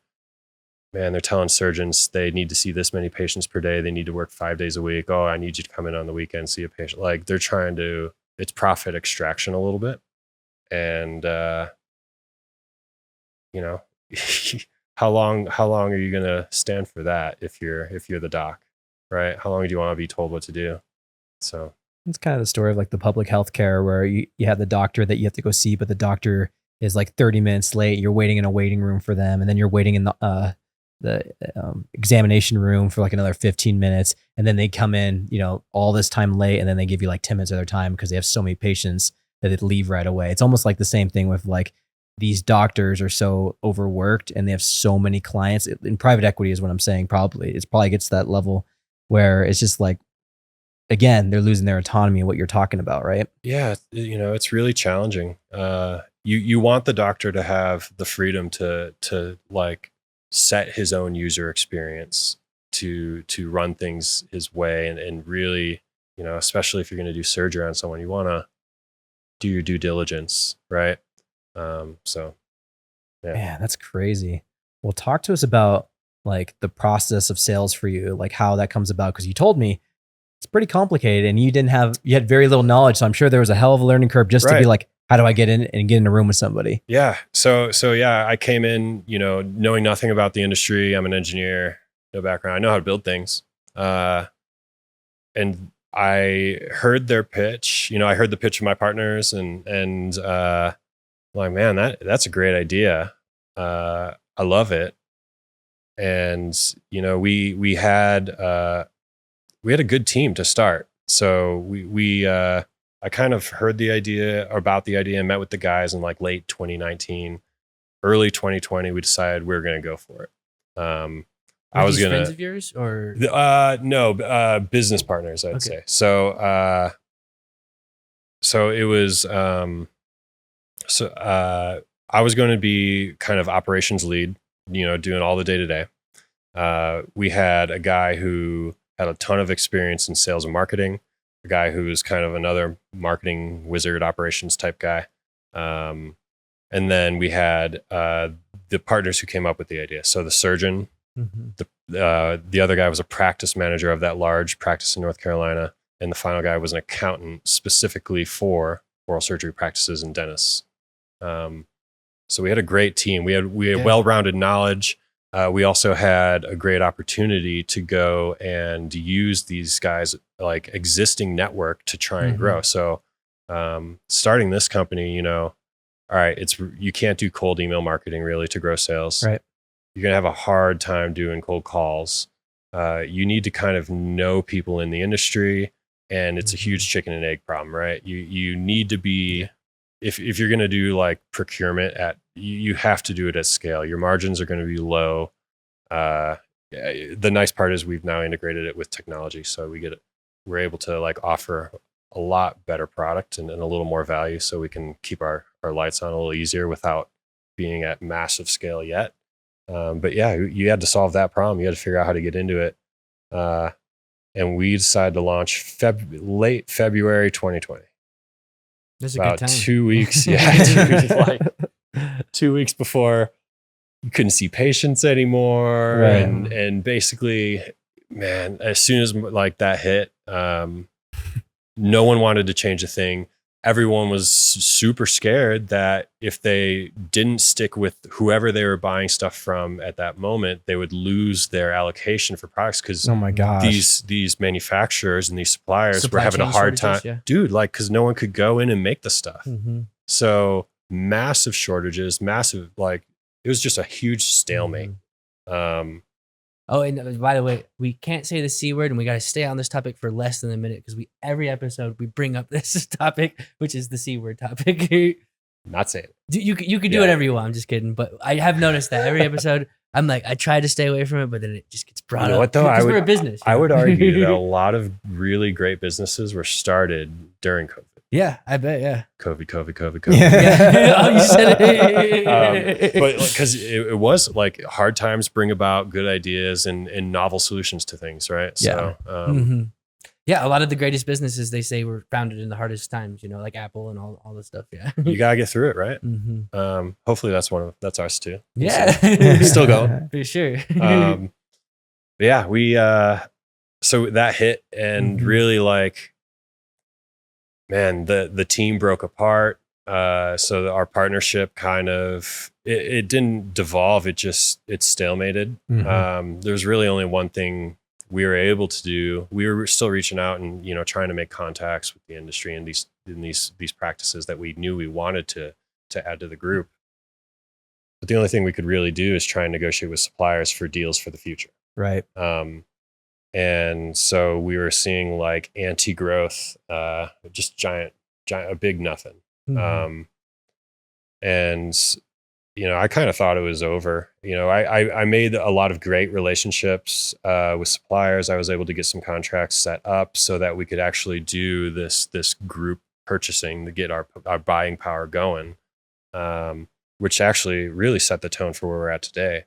man, they're telling surgeons they need to see this many patients per day. They need to work 5 days a week. Oh, I need you to come in on the weekend, see a patient. Like they're trying to, it's profit extraction a little bit. And, how long are you going to stand for that if you're the doc, right? How long do you want to be told what to do? So it's kind of the story of like the public health care where you have the doctor that you have to go see, but the doctor is like 30 minutes late. You're waiting in a waiting room for them. And then you're waiting in the examination room for like another 15 minutes. And then they come in, all this time late. And then they give you like 10 minutes of their time because they have so many patients that they leave right away. It's almost like the same thing with like these doctors are so overworked and they have so many clients. In private equity is what I'm saying. It probably gets to that level where it's just like, again, they're losing their autonomy of what you're talking about, right? Yeah. It's really challenging. You want the doctor to have the freedom to like set his own user experience to run things his way and really, especially if you're going to do surgery on someone, you want to do your due diligence, right? Man, that's crazy. Well, talk to us about like the process of sales for you, like how that comes about. Cause you told me it's pretty complicated and you had very little knowledge. So I'm sure there was a hell of a learning curve just to be like, how do I get in and get in a room with somebody? Yeah. So yeah, I came in, knowing nothing about the industry. I'm an engineer, no background. I know how to build things. And I heard their pitch, I heard the pitch of my partners and like, man, that's a great idea. I love it. And, we had a good team to start. So I kind of heard about the idea and met with the guys in like late 2019, early 2020. We decided we were going to go for it. I was going to friends of yours or no, business partners, I'd say. So it was, I was going to be kind of operations lead, doing all the day to day. We had a guy who had a ton of experience in sales and marketing, a guy who was kind of another marketing wizard operations type guy. And then we had the partners who came up with the idea. So the surgeon, the other guy was a practice manager of that large practice in North Carolina. and the final guy was an accountant specifically for oral surgery practices and dentists. So we had a great team. We had well-rounded knowledge. We also had a great opportunity to go and use these guys' like existing network to try and grow. So starting this company, all right, you can't do cold email marketing really to grow sales. Right. You're going to have a hard time doing cold calls. You need to kind of know people in the industry, and it's a huge chicken and egg problem, right? You need to be, if you're going to do like procurement you have to do it at scale. Your margins are going to be low. The nice part is we've now integrated it with technology. So we're able to like offer a lot better product and a little more value, so we can keep our lights on a little easier without being at massive scale yet. But yeah, you had to solve that problem. You had to figure out how to get into it. And we decided to launch late February 2020. That's a About good time. 2 weeks. Yeah. 2 weeks before you couldn't see patients anymore. Right. And basically, man, as soon as like that hit, no one wanted to change a thing. Everyone was super scared that if they didn't stick with whoever they were buying stuff from at that moment, they would lose their allocation for products. Because Oh my gosh. these manufacturers and these suppliers Supply were having a chain hard shortages, time, yeah. dude. Like, because no one could go in and make the stuff. So massive shortages, massive, like, it was just a huge stalemate. Oh, and by the way, we can't say the C word, and we got to stay on this topic for less than a minute, because every episode we bring up this topic, which is the C word topic. Not saying it. You could do whatever you want. I'm just kidding, but I have noticed that every episode, I'm like, I try to stay away from it, but then it just gets brought You know up. what, though? Because we're a business. I would argue that a lot of really great businesses were started during COVID. Yeah, I bet. Yeah. COVID. Yeah. Oh, you said it. But because it was like hard times bring about good ideas and novel solutions to things, right? So, yeah, a lot of the greatest businesses, they say, were founded in the hardest times, like Apple and all this stuff. Yeah. you gotta get through it, right? Hopefully that's ours too. Yeah. Still going. For sure. Yeah, we so that hit, and really, like, man, the team broke apart. So our partnership kind of it didn't devolve. It stalemated. There's really only one thing we were able to do. We were still reaching out and trying to make contacts with the industry and these practices that we knew we wanted to add to the group. But the only thing we could really do is try and negotiate with suppliers for deals for the future. Right. And so we were seeing like anti-growth, just giant, a big nothing. And, I kind of thought it was over. I made a lot of great relationships with suppliers. I was able to get some contracts set up so that we could actually do this group purchasing to get our buying power going, which actually really set the tone for where we're at today.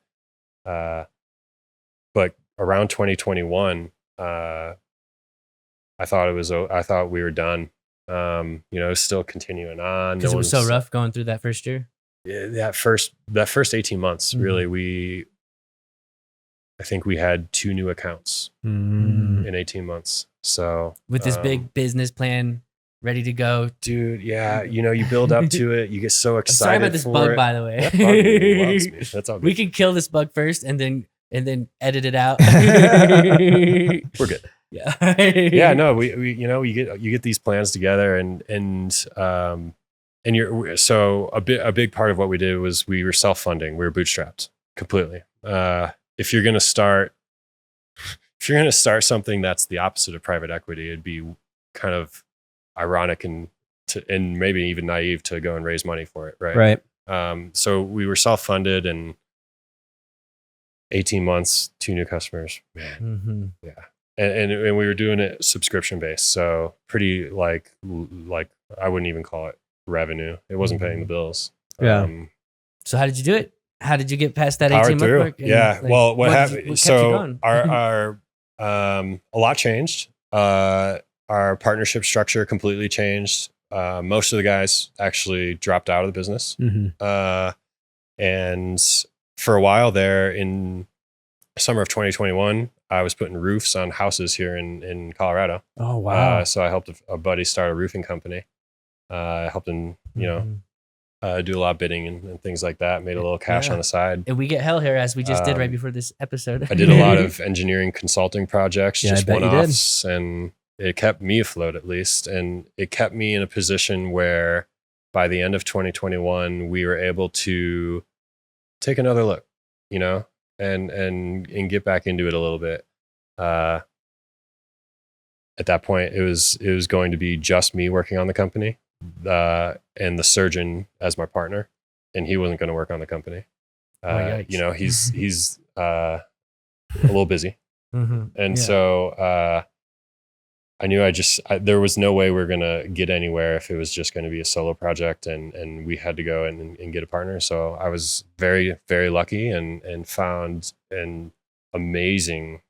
But around 2021, I thought we were done. It was still continuing on. Because it was so rough going through that first year. Yeah, that first 18 months, really, I think we had 2 new accounts in 18 months. So with this big business plan ready to go, dude. Yeah, you build up to it. You get so excited. Sorry about this bug, by the way. That bug loves me. That's all good. We can kill this bug first, and then edit it out. We're good. Yeah. Yeah. No, we you get these plans together, and so a big part of what we did was we were self-funding. We were bootstrapped completely. If you're gonna start something that's the opposite of private equity, it'd be kind of ironic and maybe even naive to go and raise money for it, right? Right. So we were self-funded, and 18 months, 2 new customers, man. Yeah. And we were doing it subscription based. So pretty like I wouldn't even call it revenue. It wasn't paying the bills. Yeah. So how did you do it? How did you get past that Powered 18 month through. mark? Yeah. Well, what happened? What kept you So going? our a lot changed. Our partnership structure completely changed. Most of the guys actually dropped out of the business. And for a while there, summer of 2021, I was putting roofs on houses here in Colorado. Oh, wow. So I helped a buddy start a roofing company. I helped him, do a lot of bidding and things like that. Made a little cash on the side. And we get hell here, as we just did right before this episode. I did a lot of engineering consulting projects, Yeah, I just bet you one-offs, and it kept me afloat at least. And it kept me in a position where by the end of 2021, we were able to take another look, and get back into it a little bit. At that point, it was going to be just me working on the company, and the surgeon as my partner, and he wasn't going to work on the company. He's a little busy, and so I knew there was no way we were going to get anywhere if it was just going to be a solo project, and we had to go and get a partner. So I was very, very lucky and found an amazing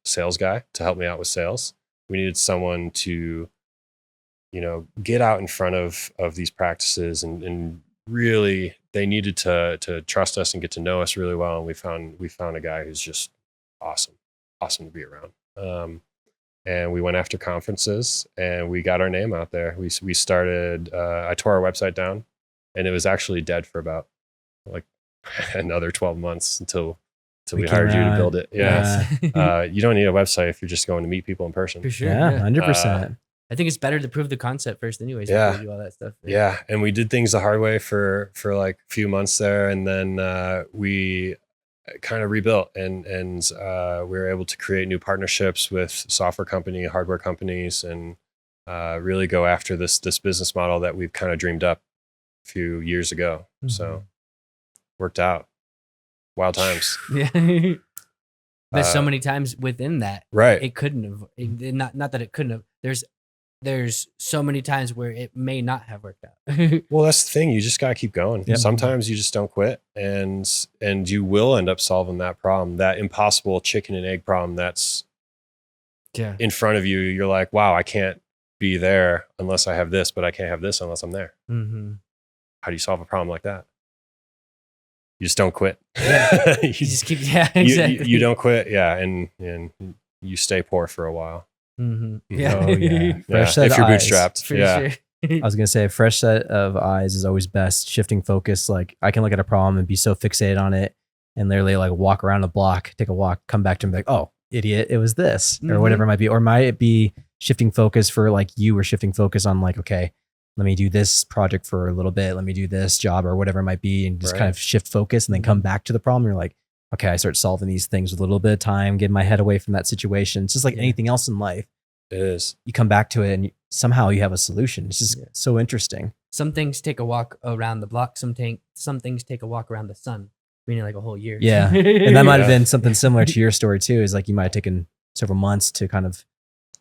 sales guy to help me out with sales. We needed someone to, get out in front of these practices, and really they needed to trust us and get to know us really well. And we found a guy who's just awesome to be around. And we went after conferences and we got our name out there. We started, I tore our website down, and it was actually dead for about like another 12 months until we hired you to build it. Yeah. You don't need a website if you're just going to meet people in person. For sure. Yeah, 100%. I think it's better to prove the concept first anyways. Yeah. Before you do all that stuff. Yeah. And we did things the hard way for like a few months there. And then we kind of rebuilt and we were able to create new partnerships with software company, hardware companies, and really go after this business model that we've kind of dreamed up a few years ago. So worked out. Wild times. Yeah. There's so many times within that. Right. It couldn't have, not that it couldn't have. There's so many times where it may not have worked out. Well, that's the thing. You just got to keep going. Yep. Sometimes you just don't quit, and you will end up solving that problem, that impossible chicken and egg problem that's in front of you. You're like, wow, I can't be there unless I have this, but I can't have this unless I'm there. Mm-hmm. How do you solve a problem like that? You just don't quit. Yeah. you just keep, exactly. You don't quit. Yeah. And you stay poor for a while. Mm-hmm. Yeah. Oh, yeah. Fresh set if you're bootstrapped. For sure. I was going to say a fresh set of eyes is always best. Shifting focus. Like I can look at a problem and be so fixated on it and literally like walk around the block, take a walk, come back to and be like, oh, idiot, it was this or whatever it might be. Or might it be shifting focus for like you were shifting focus on like, okay, let me do this project for a little bit. Let me do this job or whatever it might be, and just kind of shift focus and then come back to the problem. You're like, okay, I start solving these things with a little bit of time, get my head away from that situation. It's just like anything else in life. It is. You come back to it and somehow you have a solution. It's just so interesting. Some things take a walk around the block. Some things take a walk around the sun, meaning like a whole year. Yeah. And that might have been something similar to your story too, is like you might have taken several months to kind of.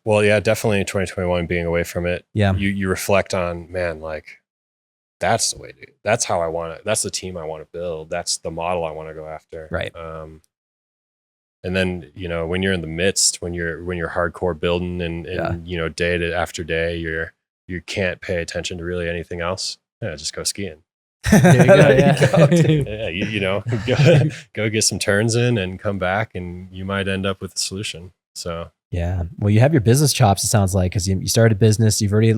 Well, yeah, definitely 2021 being away from it. Yeah. You reflect on, man, like that's the way to, that's how I want it. That's the team I want to build. That's the model I want to go after. Right. And then, when you're in the midst, when you're hardcore building and day after day, you can't pay attention to really anything else. Yeah, just go skiing. There you go. Yeah. Go get some turns in and come back, and you might end up with a solution. So yeah. Well, you have your business chops, it sounds like, because you started a business. You've already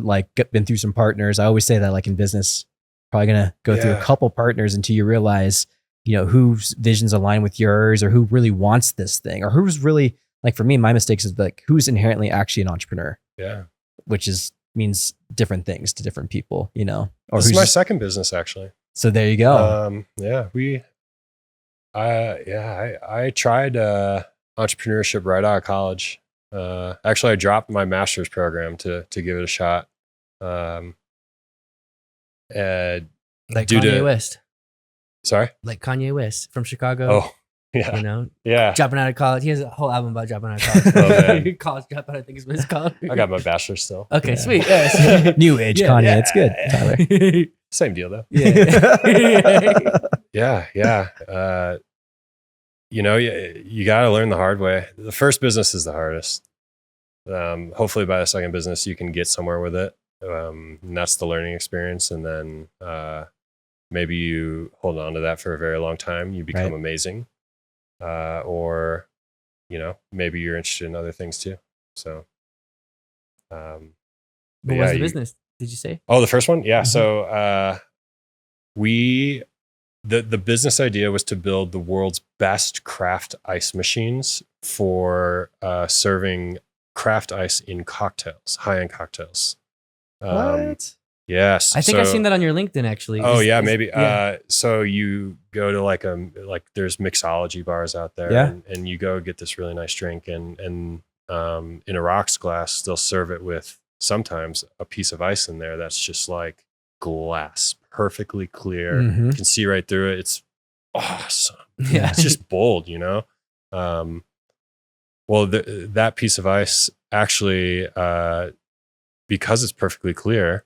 been through some partners. I always say that like in business, probably going to go through a couple partners until you realize, whose visions align with yours or who really wants this thing or who's really, like for me, my mistakes is like who's inherently actually an entrepreneur. Yeah. Which means different things to different people, Or this is my second business actually. So there you go. I tried entrepreneurship right out of college. Actually, I dropped my master's program to give it a shot. Like due Kanye to- West. Sorry? Like Kanye West from Chicago. Oh, yeah. Yeah. Dropping out of college. He has a whole album about dropping out of college. man. College dropout, I think is what it's called. I got my bachelor's still. Okay, Yeah. sweet. Yes. New age Kanye. It's good, Tyler. Same deal though. Yeah. Yeah. You got to learn the hard way. The first business is the hardest. Hopefully by the second business, you can get somewhere with it. And that's the learning experience. And then maybe you hold on to that for a very long time. You become amazing. or maybe you're interested in other things too. So, What was the business? Did you say? Oh, the first one, yeah. Mhm. So the business idea was to build the world's best craft ice machines for serving craft ice in cocktails, high-end cocktails. What? Yes. I think I've seen that on your LinkedIn actually. Oh yeah, maybe. Yeah. So you go to like there's mixology bars out there, Yeah. and you go get this really nice drink, and in a rocks glass, they'll serve it with sometimes a piece of ice in there that's just like glass, perfectly clear. Mhm. You can see right through it. It's awesome. Yeah. It's just bold, Well, that piece of ice actually, because it's perfectly clear,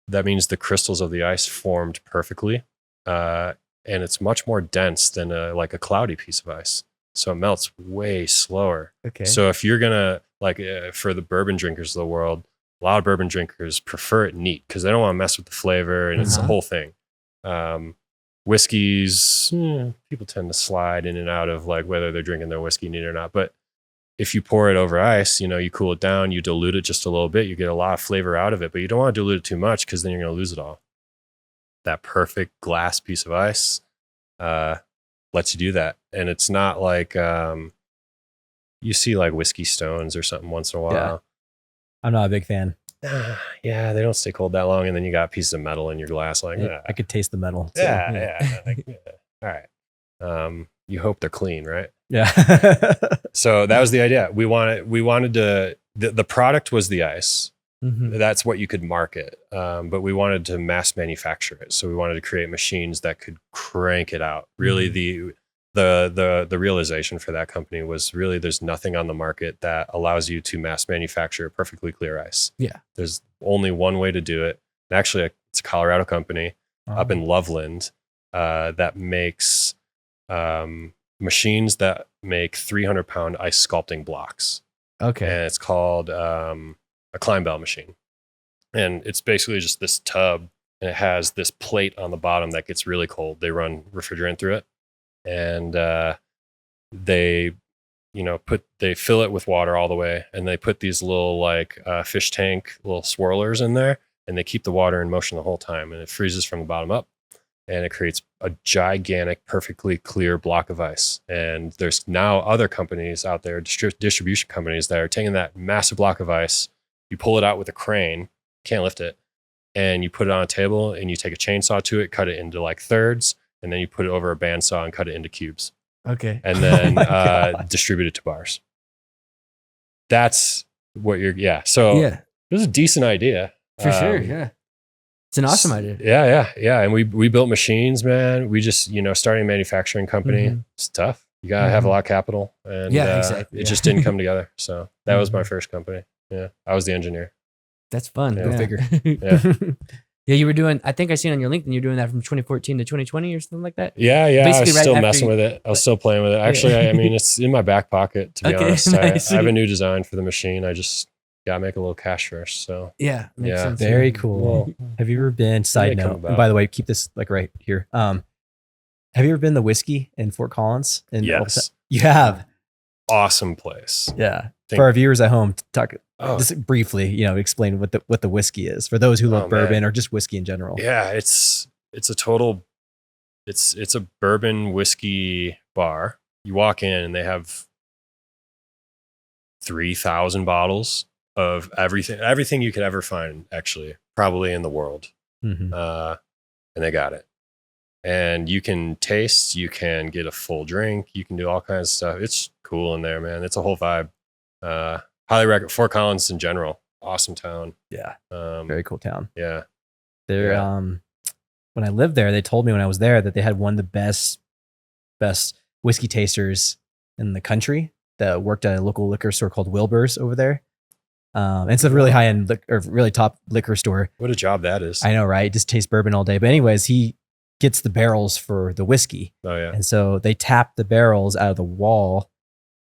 that means the crystals of the ice formed perfectly, and it's much more dense than like a cloudy piece of ice. So it melts way slower. Okay. So if you're gonna for the bourbon drinkers of the world, a lot of bourbon drinkers prefer it neat because they don't want to mess with the flavor, and it's the Uh-huh. whole thing. Whiskeys, people tend to slide in and out of like whether they're drinking their whiskey neat or not. But if you pour it over ice, you cool it down, you dilute it just a little bit, you get a lot of flavor out of it, but you don't want to dilute it too much because then you're going to lose it all. That perfect glass piece of ice lets you do that. And it's not like you see like whiskey stones or something once in a while. Yeah. I'm not a big fan. Yeah, they don't stay cold that long. And then you got pieces of metal in your glass. Like, I could taste the metal. Too. yeah. All right. You hope they're clean, right? Yeah. So that was the idea. We wanted to, the product was the ice. Mhm. That's what you could market. But we wanted to mass manufacture it. So we wanted to create machines that could crank it out. Really the realization for that company was really there's nothing on the market that allows you to mass manufacture perfectly clear ice. Yeah. There's only one way to do it. And actually it's a Colorado company up in Loveland that makes machines that make 300-pound ice sculpting blocks. Okay. And it's called a climb bell machine. And it's basically just this tub, and it has this plate on the bottom that gets really cold. They run refrigerant through it, and they fill it with water all the way, and they put these little like fish tank little swirlers in there, and they keep the water in motion the whole time, and it freezes from the bottom up. And it creates a gigantic, perfectly clear block of ice. And there's now other companies out there, distribution companies, that are taking that massive block of ice. You pull it out with a crane, can't lift it, and you put it on a table, and you take a chainsaw to it, cut it into like thirds, and then you put it over a bandsaw and cut it into cubes, Okay. and then Oh my God. distribute it to bars. That's what So Yeah, it was a decent idea. for sure. Yeah. It's an awesome idea. Yeah. And we built machines, man. We just, starting a manufacturing company. Mhm. It's tough. You gotta have a lot of capital, and Yeah, exactly. it Yeah. just didn't come together. So that was my Mhm. first company. Yeah, I was the engineer. That's fun. Go figure. Yeah, Yeah, you were doing, I think I seen on your LinkedIn, you're doing that from 2014 to 2020 or something like that. yeah. I Basically was right still after messing you- with it. I was still playing with it. Actually, I mean, it's in my back pocket. To be Okay, honest, nice. I have a new design for the machine. I just gotta make a little cash first. So Yeah. Makes Yeah. sense. Very cool. Well, Have you ever been, side may come note, and about. by the way, keep this like right here. Have you ever been the whiskey in Fort Collins? yes, You have. awesome place. Yeah. Thank- For our viewers at home, talk Oh, just briefly, explain what the whiskey is for those who love Oh, bourbon man. or just whiskey in general. yeah, it's a total. It's a bourbon whiskey bar. You walk in and they have 3,000 bottles of everything you could ever find, actually, probably in the world. Mhm. And they got it. And you can taste, you can get a full drink, you can do all kinds of stuff. It's cool in there, man. It's a whole vibe. Highly recommend Fort Collins in general. Awesome town. Yeah. Um, Very cool town. yeah. They're Yeah. when I lived there, they told me when I was there that they had one of the best whiskey tasters in the country that worked at a local liquor store called Wilbur's over there. And it's a really high end or really top liquor store. What a job that is. I know, right? Just taste bourbon all day. But anyways, he gets the barrels for the whiskey. Oh yeah. And so they tap the barrels out of the wall.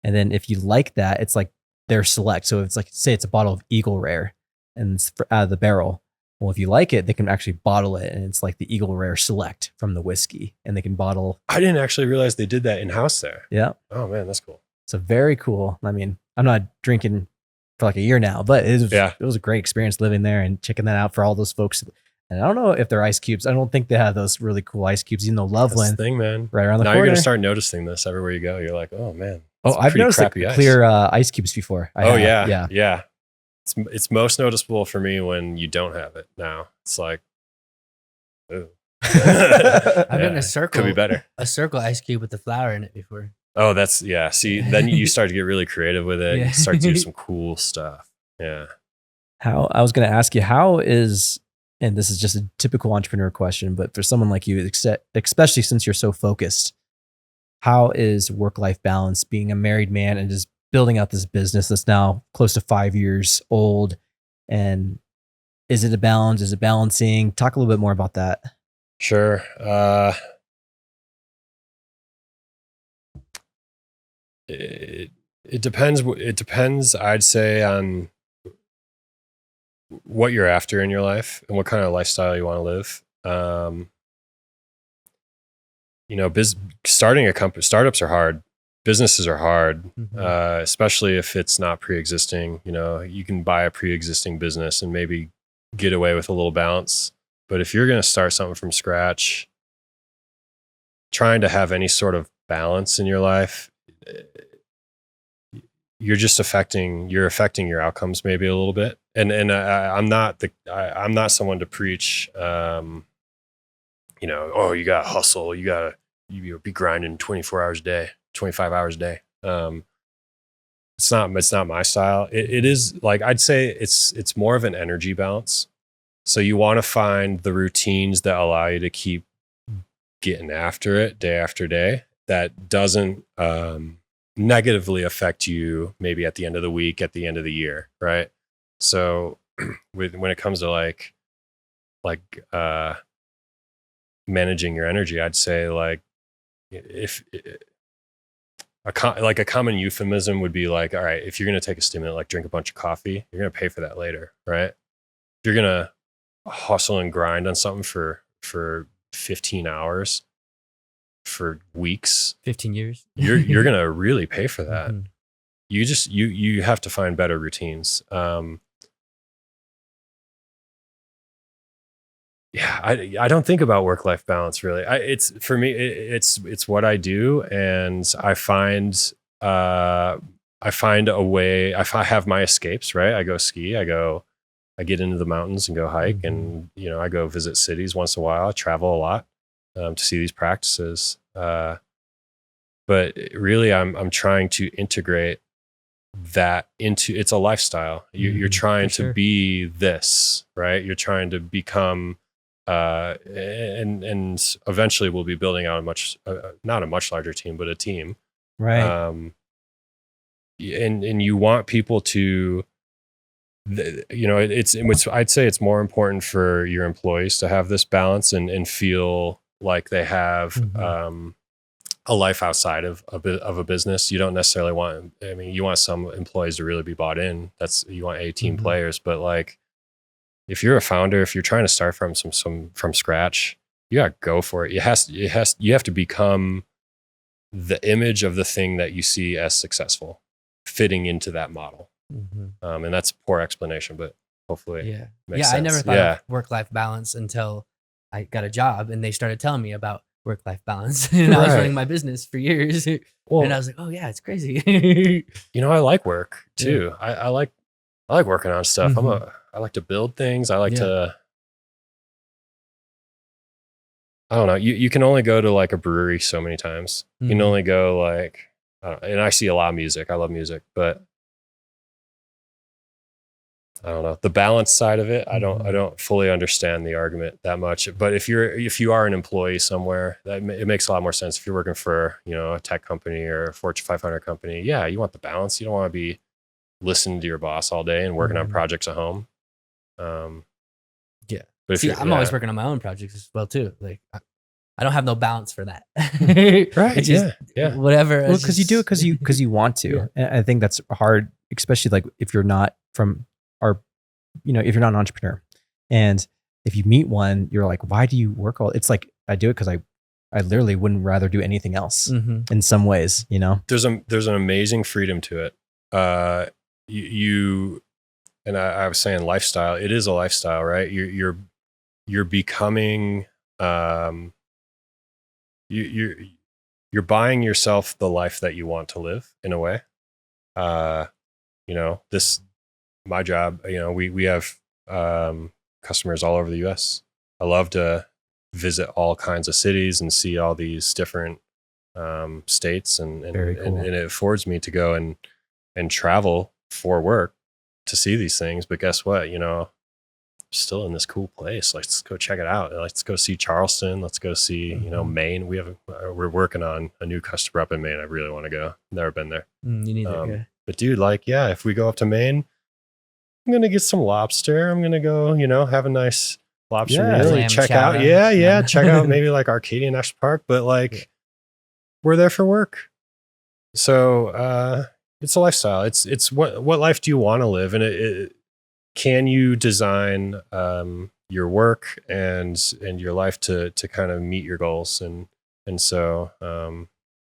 And then if you like that, it's like their select. So it's like, say it's a bottle of Eagle Rare and it's out of the barrel. Well, if you like it, they can actually bottle it, and it's like the Eagle Rare Select from the whiskey, and they can bottle. I didn't actually realize they did that in house there. Yeah. Oh man, that's cool. So very cool. I mean, I'm not drinking for like a year now, but it was a great experience living there and checking that out for all those folks. And I don't know if they're ice cubes. I don't think they have those really cool ice cubes, even though Loveland, That's the thing, man. right around the Now corner. you're gonna start noticing this everywhere you go. You're like, oh man. Oh, I've noticed like crappy ice. clear ice cubes before. Yeah. It's most noticeable for me when you don't have it now. It's like, ooh. I've been a circle. Could be better. A circle ice cube with the flour in it before. Oh, that's yeah. See, then you start to get really creative with it. Yeah. You start to do some cool stuff. Yeah. How I was going to ask you, how is, and this is just a typical entrepreneur question, but for someone like you, especially since you're so focused, how is work-life balance being a married man and just building out this business that's now close to 5 years old? And is it a balance? Is it balancing? Talk a little bit more about that. Sure. It depends. It depends, I'd say, on what you're after in your life and what kind of lifestyle you want to live. Starting a company, startups are hard. Businesses are hard, especially if it's not pre-existing. You can buy a pre-existing business and maybe get away with a little balance. But if you're going to start something from scratch, trying to have any sort of balance in your life, you're just affecting your outcomes maybe a little bit. And I'm not someone to preach, oh, you got to hustle. You got to be grinding 24 hours a day, 25 hours a day. It's not my style. It is like, I'd say it's more of an energy balance. So you want to find the routines that allow you to keep getting after it day after day. That doesn't negatively affect you maybe at the end of the week, at the end of the year, right? So when it comes to like managing your energy, I'd say like if a common euphemism would be like, all right, if you're going to take a stimulant, like drink a bunch of coffee, you're going to pay for that later, right? If you're going to hustle and grind on something for 15 hours for weeks, 15 years, you're going to really pay for that. Mhm. You have to find better routines. I don't think about work-life balance really. It's for me, it's what I do. And I find a way. I have my escapes, right? I go ski, I get into the mountains and go hike, and I go visit cities once in a while. I travel a lot to see these practices. But really, I'm trying to integrate that into, it's a lifestyle. You're trying to be this, right? You're trying to become, and eventually we'll be building out not a much larger team, but a team, Right. And you want people to, I'd say it's more important for your employees to have this balance and feel like they have a life outside of a business. You don't necessarily want, you want some employees to really be bought in. You want team players, but like if you're a founder, if you're trying to start from scratch, you gotta go for it. You have to become the image of the thing that you see as successful, fitting into that model. And that's a poor explanation, but hopefully it makes sense. I never thought of work-life balance until I got a job and they started telling me about work-life balance. And I was running my business for years. And I was like, oh yeah, it's crazy. I like work too. I like working on stuff. I like to build things. I like to, I don't know. You can only go to like a brewery so many times. You can only go like, and I see a lot of music. I love music, but I don't know the balance side of it. I don't fully understand the argument that much. But if you are an employee somewhere, it makes a lot more sense. If you're working for a tech company or a Fortune 500 company, you want the balance. You don't want to be listening to your boss all day and working on projects at home. But I'm always working on my own projects as well too. Like I don't have no balance for that. Right. It's just whatever. Well, because you do it because you want to. Yeah. And I think that's hard, especially like if you're not from if you're not an entrepreneur. And if you meet one, you're like, why do you work all? It's like, I do it because I literally wouldn't rather do anything else in some ways, you know? There's an amazing freedom to it. And I was saying lifestyle, it is a lifestyle, right? You're becoming, you're buying yourself the life that you want to live in a way. My job, we have customers all over the US. I love to visit all kinds of cities and see all these different states, and Very cool. and it affords me to go and travel for work to see these things. But guess what? Still in this cool place. Let's go check it out. Let's go see Charleston. Let's go see, Maine. We're working on a new customer up in Maine. I really want to go. Never been there. You need that. But dude, if we go up to Maine, I'm going to get some lobster. I'm going to go, have a nice lobster meal. Clam Check chowder. out. Check out maybe like Arcadia National Park, but we're there for work. So, it's a lifestyle. It's what life do you want to live? And can you design your work and your life to kind of meet your goals? And so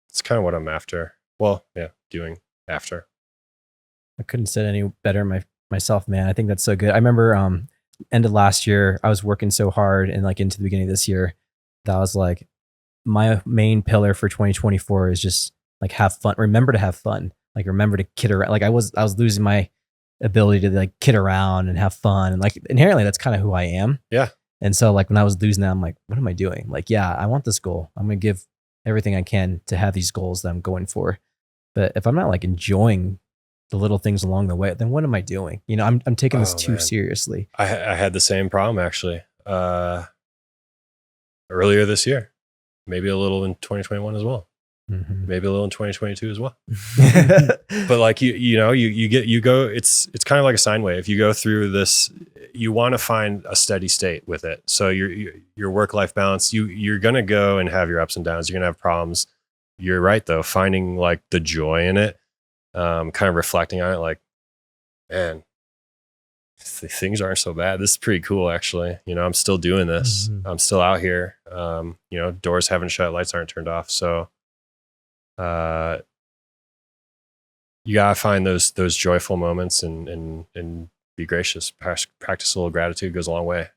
it's kind of what I'm after. Well, yeah, doing after. I couldn't say it any better myself, man. I think that's so good. I remember end of last year, I was working so hard, and into the beginning of this year, that was like my main pillar for 2024 is just have fun. Remember to have fun. Remember to kid around. I was losing my ability to kid around and have fun, and inherently that's kind of who I am. Yeah. And so when I was losing that, I'm like, what am I doing? Yeah, I want this goal. I'm gonna give everything I can to have these goals that I'm going for. But if I'm not enjoying the little things along the way, then what am I doing? I'm taking this too seriously. I had the same problem actually earlier this year, maybe a little in 2021 as well. Maybe a little in 2022 as well. But you go, it's kind of like a sine wave. You go through this, you want to find a steady state with it. So your work-life balance, you're going to go and have your ups and downs. You're going to have problems. You're right though. Finding the joy in it, kind of reflecting on it, man, things aren't so bad. This is pretty cool actually. I'm still doing this. I'm still out here. Doors haven't shut, lights aren't turned off. So, you gotta find those joyful moments and be gracious. Practice a little gratitude goes a long way.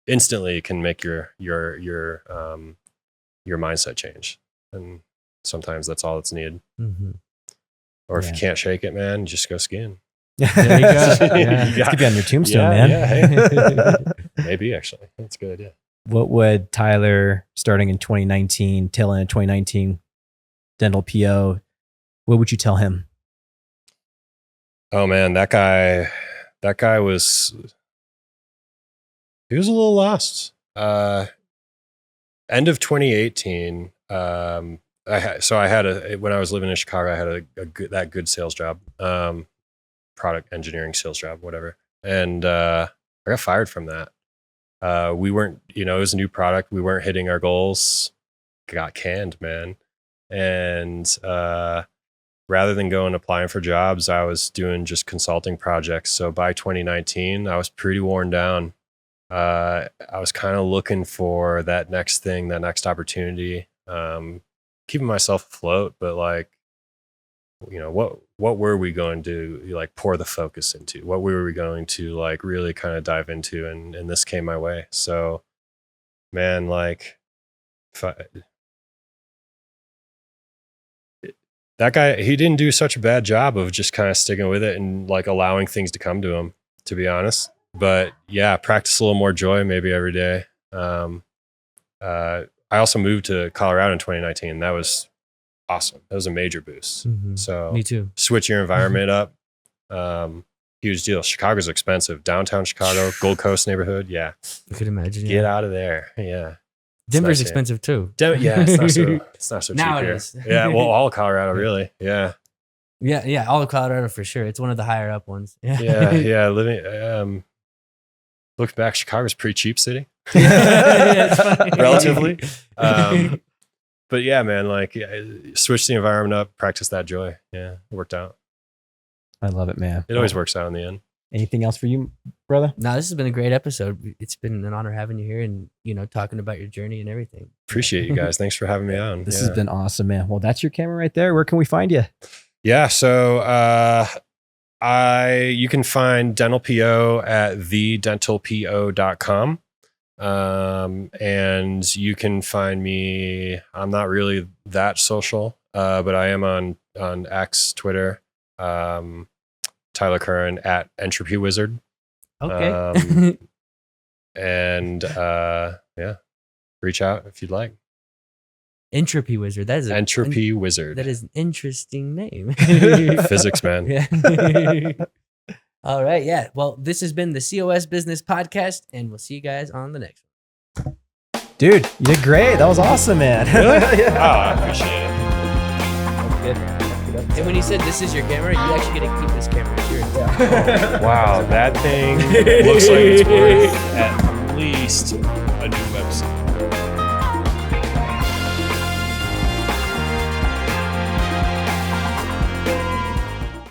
Instantly, it can make your mindset change, and sometimes that's all that's needed. Or if you can't shake it, man, just go skiing. There you go. It could be on your tombstone, man. Yeah, hey. Maybe actually, that's a good idea. What would Tyler, starting in 2019, tail end of 2019? Dental PO, what would you tell him? Oh man, that guy was, he was a little lost. End of 2018, when I was living in Chicago, I had that good sales job, product engineering sales job, whatever. And I got fired from that. We weren't, it was a new product. We weren't hitting our goals. Got canned, man. And rather than going applying for jobs, I was doing just consulting projects. So by 2019, I was pretty worn down. I was kind of looking for that next thing, that next opportunity, keeping myself afloat. But what were we going to pour the focus into? What were we going to really kind of dive into? And this came my way. So, man, that guy, he didn't do such a bad job of just kind of sticking with it and allowing things to come to him, to be honest. But yeah, practice a little more joy maybe every day. I also moved to Colorado in 2019. That was awesome. That was a major boost. So Me too. switch your environment up. Huge deal. Chicago's expensive. Downtown Chicago, Gold Coast neighborhood. Yeah. I could imagine. Get out of there. Yeah. Denver's nice, expensive too. Yeah, it's not so cheap Now it here. is. Yeah, well, all Colorado, really. Yeah. Yeah, all of Colorado for sure. It's one of the higher up ones. Yeah. Living, look back, Chicago's a pretty cheap city, It's funny. relatively. But yeah, man, switch the environment up, practice that joy. Yeah, it worked out. I love it, man. It always works out in the end. Anything else for you, brother? No, this has been a great episode. It's been an honor having you here and, talking about your journey and everything. Appreciate you guys. Thanks for having me on. This has been awesome, man. Well, that's your camera right there. Where can we find you? Yeah. So you can find Dental PO at thedentalpo.com. And you can find me, I'm not really that social, but I am on X, Twitter, Tyler Curran at Entropy Wizard. Okay. And reach out if you'd like. Entropy Wizard. That is Entropy Wizard. That is an interesting name. Physics, man. Yeah. All right. Yeah. Well, this has been the COS Business Podcast, and we'll see you guys on the next one. Dude, you did great. That was awesome, man. Really? Yeah. Oh, I appreciate it. And when you said this is your camera, you actually get to keep this camera. It's yours. Wow, that thing looks like it's worth at least a new website.